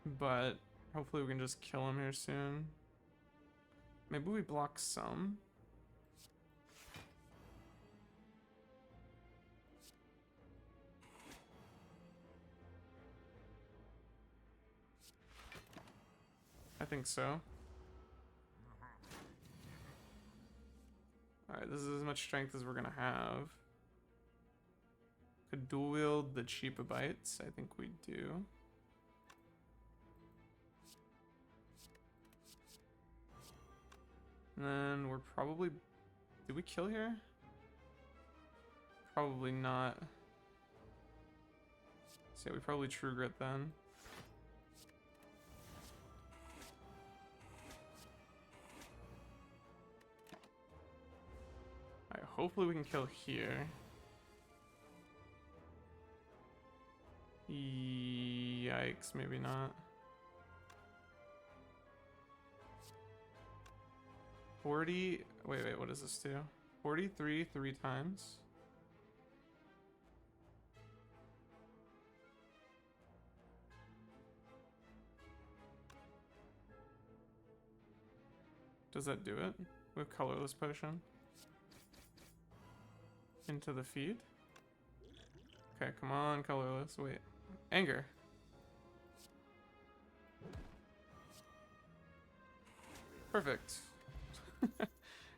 But hopefully we can just kill him here soon. Maybe we block some. I think so. Alright, this is as much strength as we're gonna have. Could dual wield the cheap bites. I think we do. And then we're probably... Did we kill here? Probably not. So yeah, we probably True Grit then. Alright, hopefully we can kill here. Yikes, maybe not. 40. Wait, what does this do? 43 3 times. Does that do it? With colorless potion. Into the feed. Okay, come on, colorless. Wait. Anger. Perfect.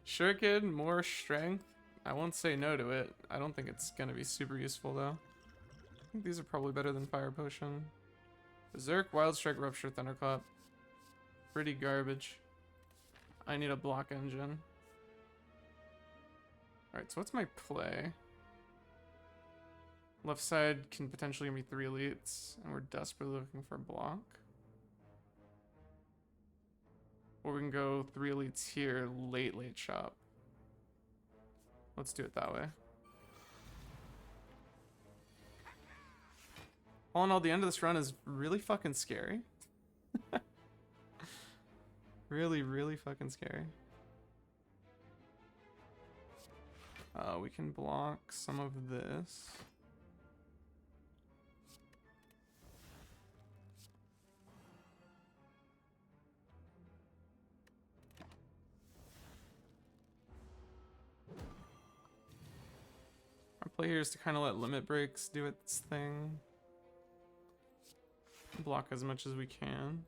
Shuriken, more strength. I won't say no to it. I don't think it's gonna be super useful though. I think these are probably better than Fire Potion. Berserk, Wild Strike, Rupture, Thunderclap. Pretty garbage. I need a block engine. Alright, so what's my play? Left side can potentially give me 3 elites, and we're desperately looking for a block. Or we can go 3 elites here, late shop. Let's do it that way. All in all, the end of this run is really fucking scary. Really fucking scary. We can block some of this. Our play here is to kind of let limit breaks do its thing. Block as much as we can.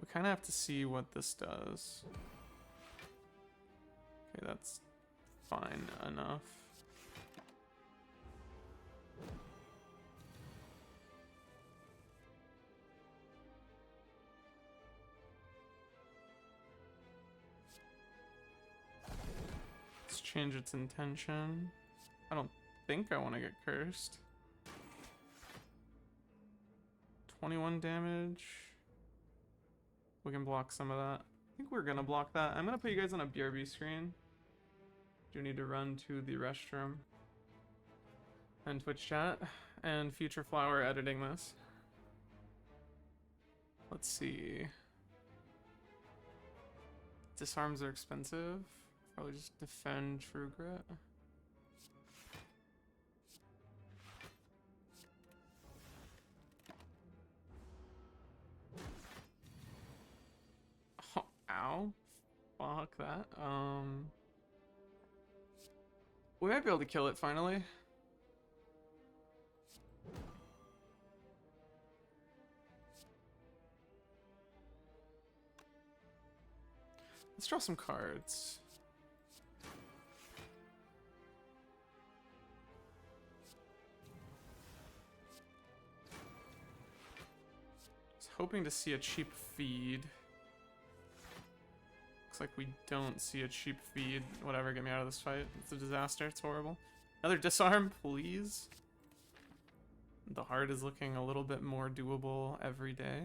We kind of have to see what this does. Okay, that's fine enough. Let's change its intention. I don't think I want to get cursed. 21 damage. We can block some of that. I think we're gonna block that. I'm gonna put you guys on a BRB screen. Do need to run to the restroom. And Twitch chat. And Future Flower editing this. Let's see. Disarms are expensive. Probably just defend True Grit. Oh, ow. Fuck that. We might be able to kill it finally. Let's draw some cards. I was hoping to see a cheap feed. Looks like we don't see a cheap feed. Whatever, get me out of this fight. It's a disaster, it's horrible. Another disarm, please. The heart is looking a little bit more doable every day.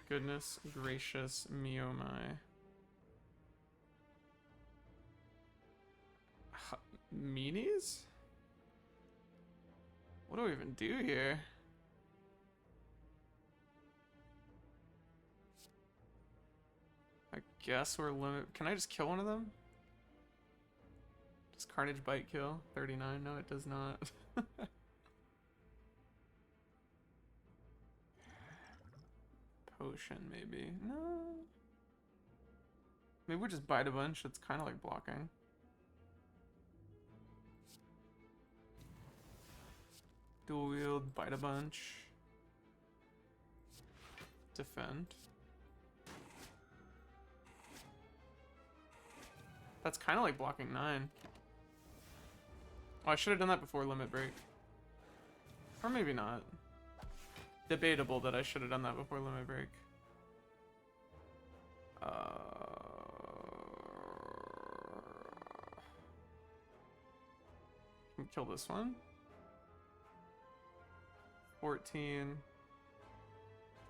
Goodness gracious me, oh my. Meanies? What do we even do here? I guess we're limit. Can I just kill one of them? Does Carnage Bite kill? 39? No, it does not. Potion, maybe. No. Maybe we just bite a bunch. It's kind of like blocking. Dual wield, bite a bunch. Defend. That's kind of like blocking 9. Oh, I should have done that before limit break. Or maybe not. Debatable that I should have done that before limit break. Can kill this one. 14.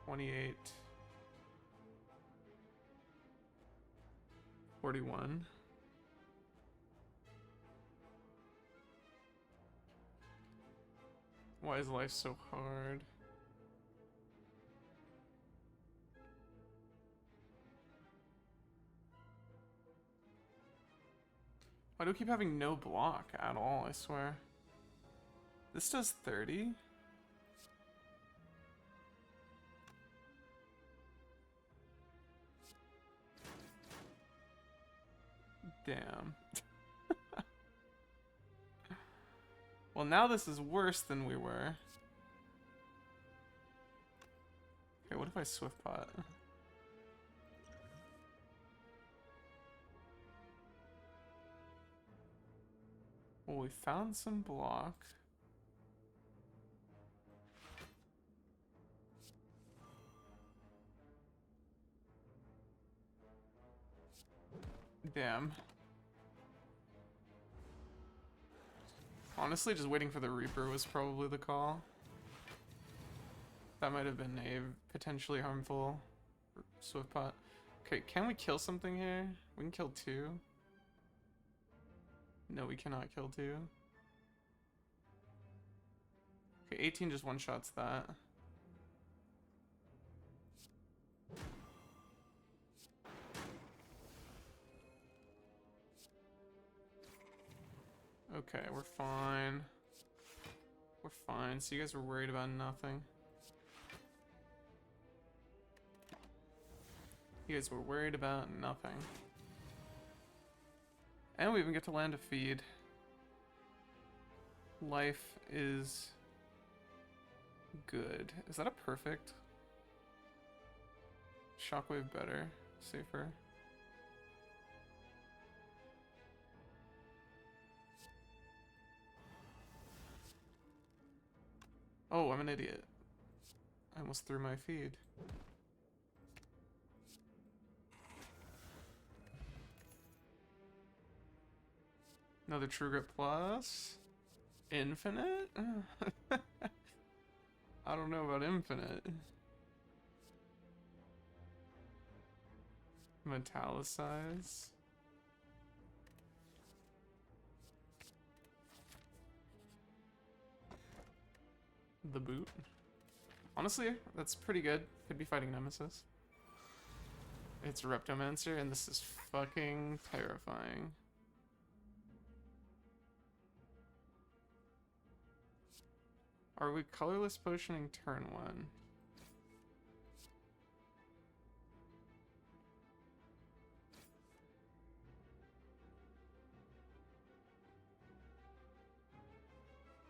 28. 41. Why is life so hard? Why do I keep having no block at all, I swear? This does 30? Damn. Well, now this is worse than we were. Okay, what if I swift pot? Well, we found some block. Damn. Honestly, just waiting for the Reaper was probably the call. That might have been a potentially harmful swift pot. Okay, can we kill something here? We can kill 2. No, we cannot kill 2. Okay, 18 just one-shots that. Okay, we're fine. We're fine. So you guys were worried about nothing. You guys were worried about nothing. And we even get to land a feed. Life is good. Is that a perfect? Shockwave better. Safer. Oh, I'm an idiot. I almost threw my feed. Another True Grit Plus. Infinite? I don't know about infinite. Metallicize. The boot. Honestly, that's pretty good. Could be fighting Nemesis. It's Reptomancer, and this is fucking terrifying. Are we colorless potioning turn 1?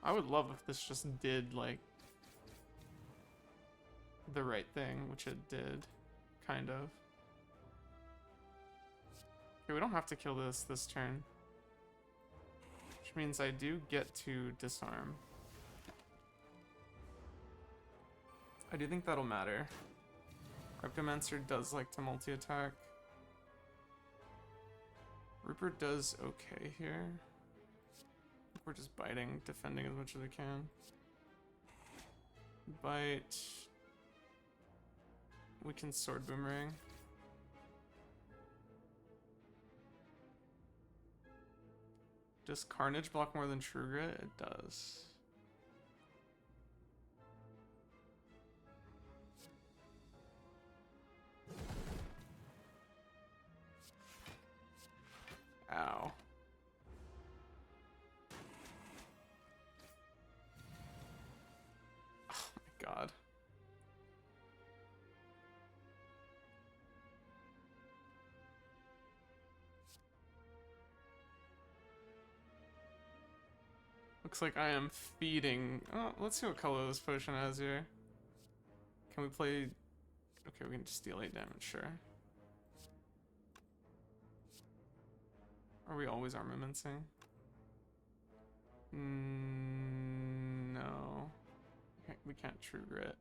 I would love if this just did, like, the right thing, which it did, kind of. Okay, we don't have to kill this turn. Which means I do get to disarm. I do think that'll matter. Reptomancer does like to multi-attack. Rupert does okay here. We're just biting, defending as much as we can. Bite. We can sword boomerang. Does Carnage block more than True Grit? It does. Ow. Oh my god. Looks like I am feeding. Oh, let's see what color this potion has here. Can we play? Okay, we can just deal 8 damage, sure. Are we always armamentsing? No. Okay, we can't True Grit.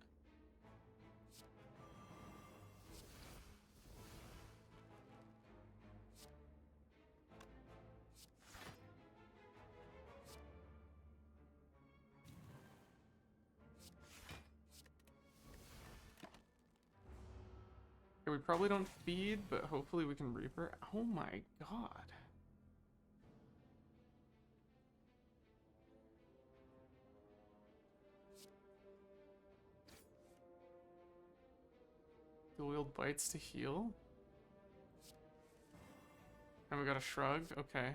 Okay, we probably don't feed, but hopefully we can Reaper. Oh my god. Dual wield bites to heal. And we got a shrug. Okay.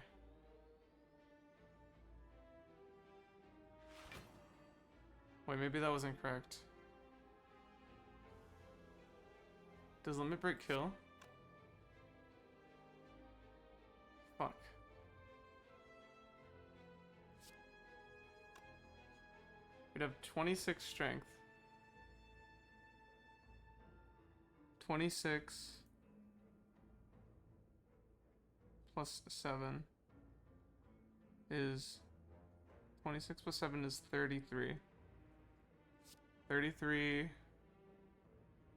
Wait, maybe that was incorrect. Does limit break kill? Fuck. We'd have 26 strength. 26 plus 7 is 26 plus 7 is 33. 33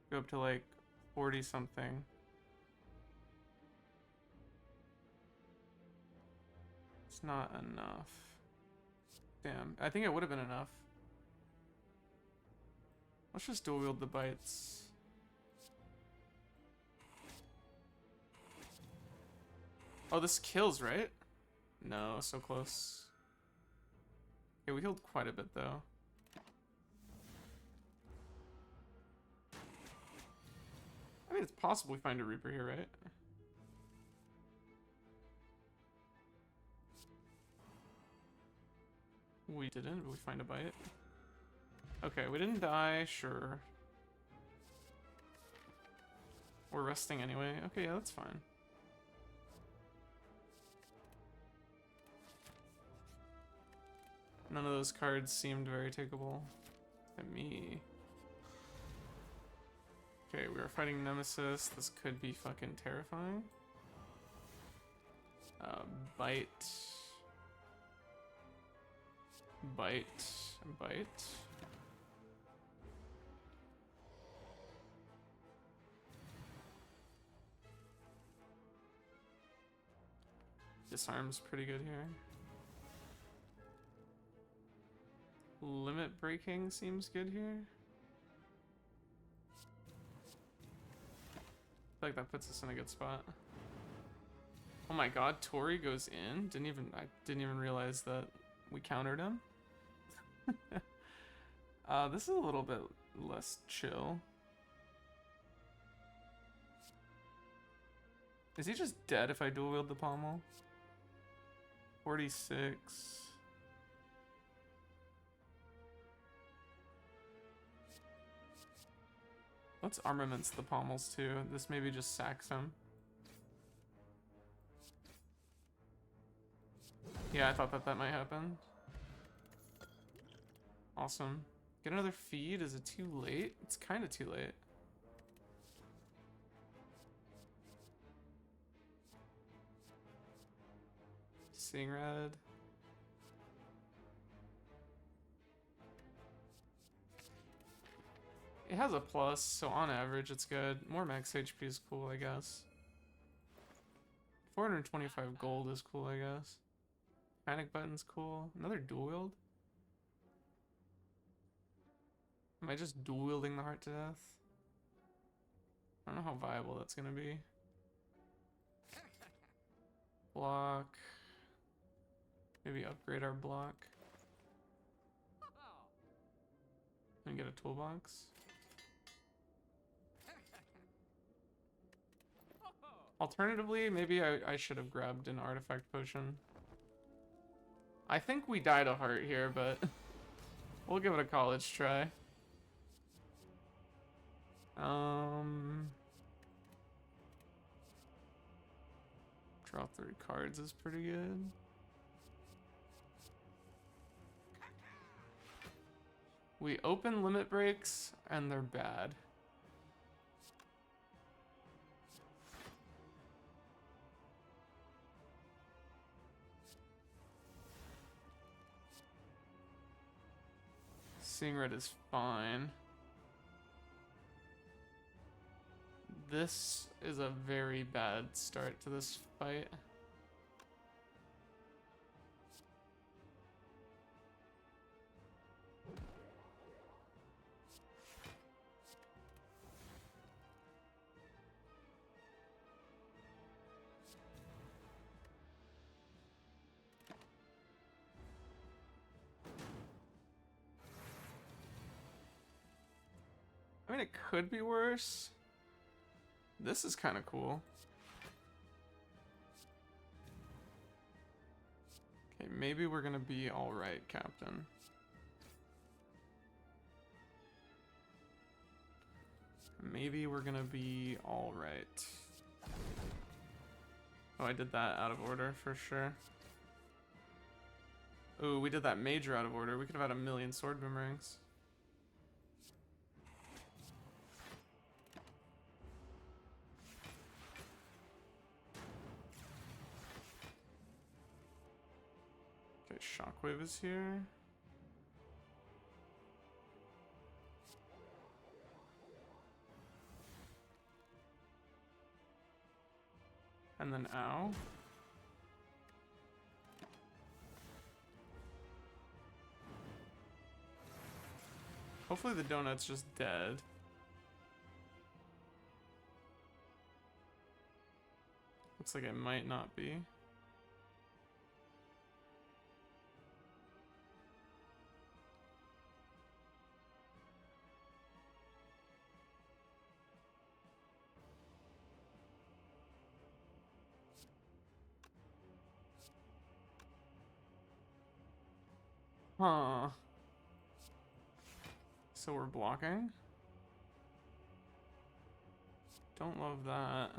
go up to like 40 something. It's not enough. Damn, I think it would have been enough. Let's just dual wield the bites. Oh, this kills, right? No, so close. Yeah, we healed quite a bit though. I mean, it's possible we find a Reaper here, right? We didn't, but we find a bite. Okay, we didn't die, sure. We're resting anyway. Okay, yeah, that's fine. None of those cards seemed very takeable to me. Okay, we are fighting Nemesis. This could be fucking terrifying. Bite. Bite. Bite. Disarm's pretty good here. Limit breaking seems good here. I feel like that puts us in a good spot. Oh my god, Tori goes in? I didn't even realize that we countered him. This is a little bit less chill. Is he just dead if I dual wield the pommel? 46. Let's armaments the pommels too. This maybe just sacks him. Yeah, I thought that might happen. Awesome. Get another feed? Is it too late? It's kind of too late. Seeing red. It has a plus, so on average it's good. More max HP is cool, I guess. 425 gold is cool, I guess. Panic button's cool. Another dual wield? Am I just dual wielding the heart to death? I don't know how viable that's gonna be. Block. Maybe upgrade our block. And get a toolbox. Alternatively, maybe I should have grabbed an artifact potion. I think we died a heart here, but we'll give it a college try. Draw 3 cards is pretty good. We open limit breaks, and they're bad. Seeing red is fine. This is a very bad start to this fight. I mean, it could be worse. This is kind of cool. Okay, maybe we're gonna be alright, Captain. Maybe we're gonna be alright. Oh, I did that out of order for sure. Ooh, we did that major out of order. We could have had 1,000,000 sword boomerangs. Okay, shockwave is here. And then ow. Hopefully the donut's just dead. Looks like it might not be. Huh. So we're blocking? Don't love that.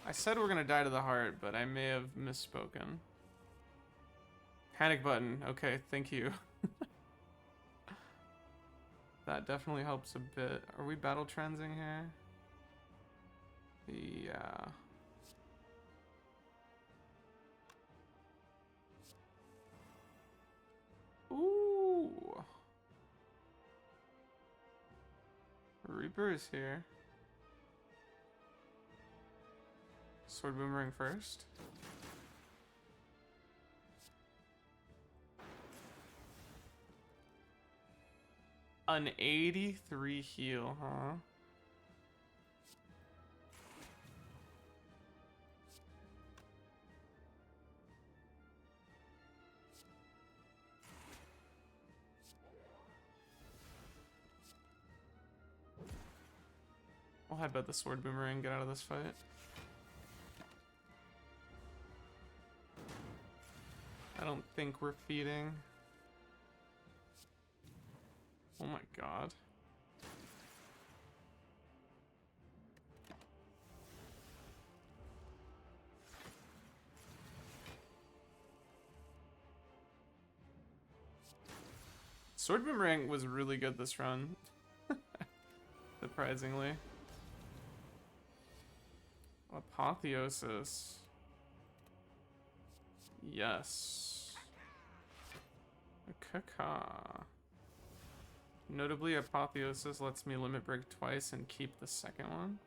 I said we're gonna die to the heart, but I may have misspoken. Panic button. Okay, thank you. That definitely helps a bit. Are we battle transing here? Yeah. Ooh. Reaper is here. Sword boomerang first. An 83 heal, huh? I'll headbutt the sword boomerang and get out of this fight. I don't think we're feeding. Oh my god. Sword boomerang was really good this run. Surprisingly. Apotheosis. Yes. Kaka. Notably, Apotheosis lets me limit break twice and keep the second one.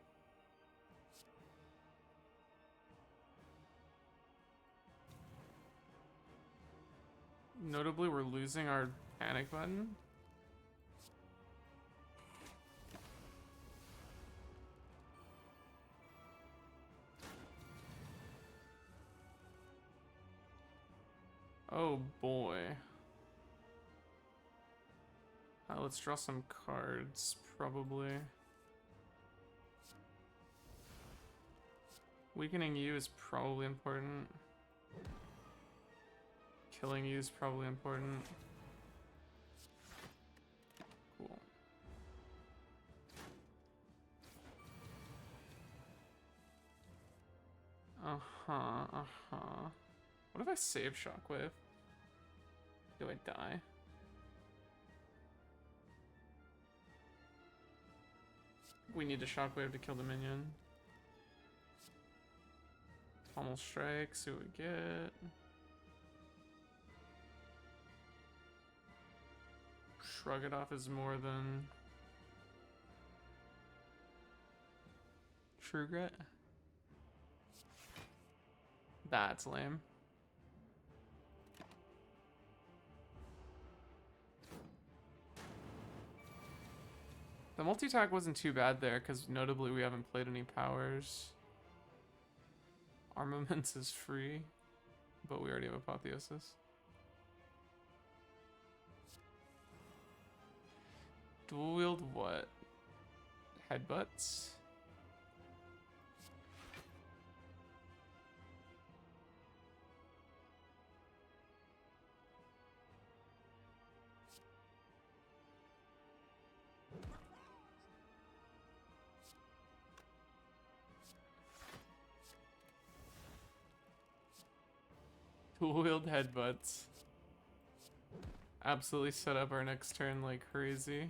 Notably, we're losing our panic button. Oh boy. Let's draw some cards, probably. Weakening you is probably important. Killing you is probably important. Cool. What if I save Shockwave? Do I die? We need a Shockwave to kill the minion. Almost strike, see what we get. Shrug it off is more than True Grit. That's lame. The multi-attack wasn't too bad there, because notably we haven't played any powers. Armaments is free, but we already have Apotheosis. Dual wield what? Headbutts? Dual wield headbutts. Absolutely set up our next turn like crazy.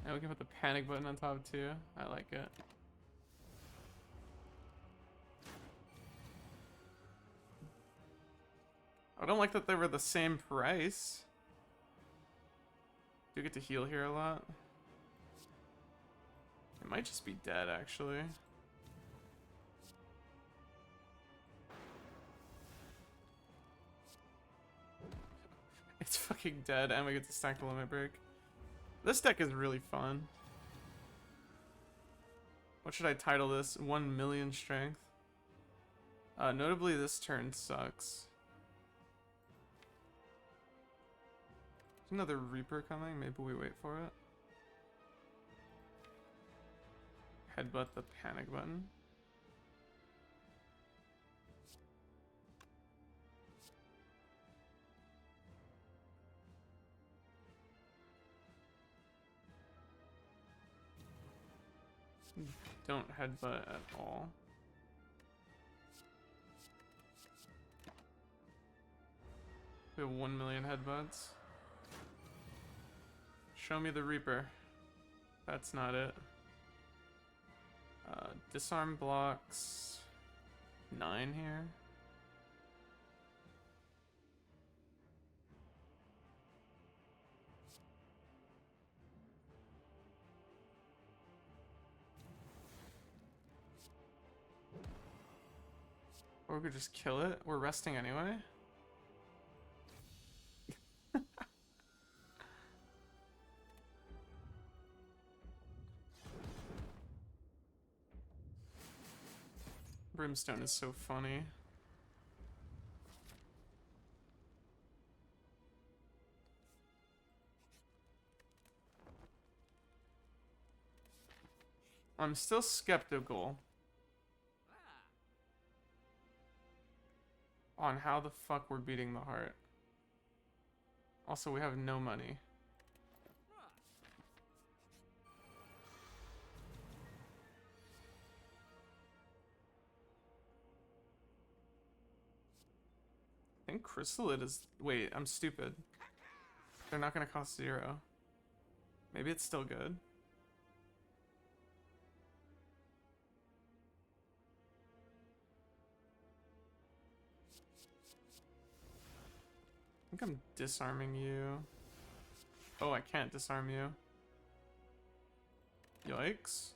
And we can put the panic button on top too. I like it. I don't like that they were the same price. Do get to heal here a lot. It might just be dead actually. It's fucking dead and we get to stack the limit break. This deck is really fun. What should I title this? 1 million strength. Notably this turn sucks. There's another Reaper coming, maybe we wait for it. Headbutt the panic button. Don't headbutt at all. We have 1 million headbutts. Show me the Reaper. That's not it. Disarm blocks. 9 here. Or we could just kill it. We're resting anyway. Brimstone is so funny. I'm still skeptical on how the fuck we're beating the heart. Also, we have no money. I think Chrysalid is... Wait, I'm stupid. They're not gonna cost 0. Maybe it's still good. I think I'm disarming you. Oh, I can't disarm you. Yikes.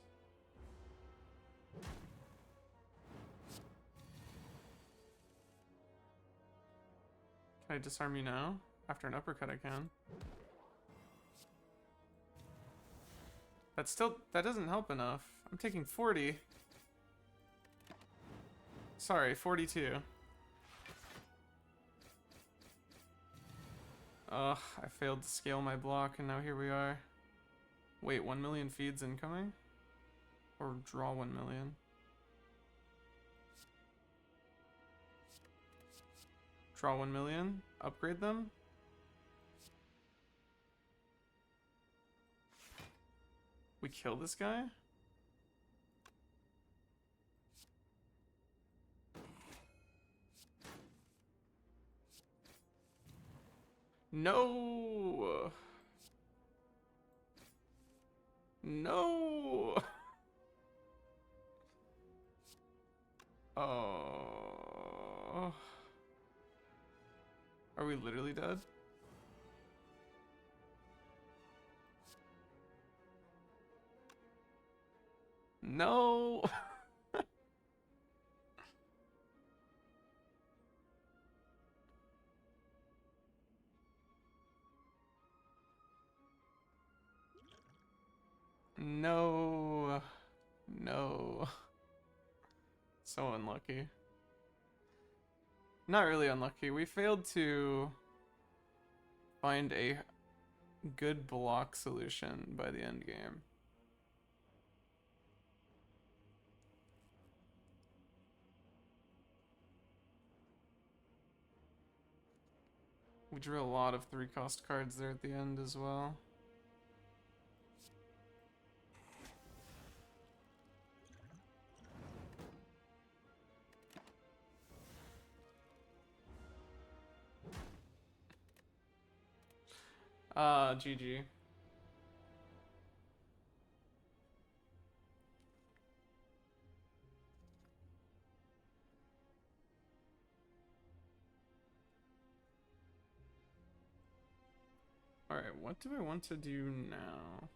Can I disarm you now? After an uppercut I can. That doesn't help enough. I'm taking 40. Sorry, 42. Ugh, I failed to scale my block and now here we are. Wait, 1 million feeds incoming? Or draw 1 million? Draw 1 million? Upgrade them? We kill this guy? No! No! Oh. Are we literally dead? No! No. No. So unlucky. Not really unlucky. We failed to find a good block solution by the end game. We drew a lot of 3-cost cards there at the end as well. GG. Alright, what do I want to do now?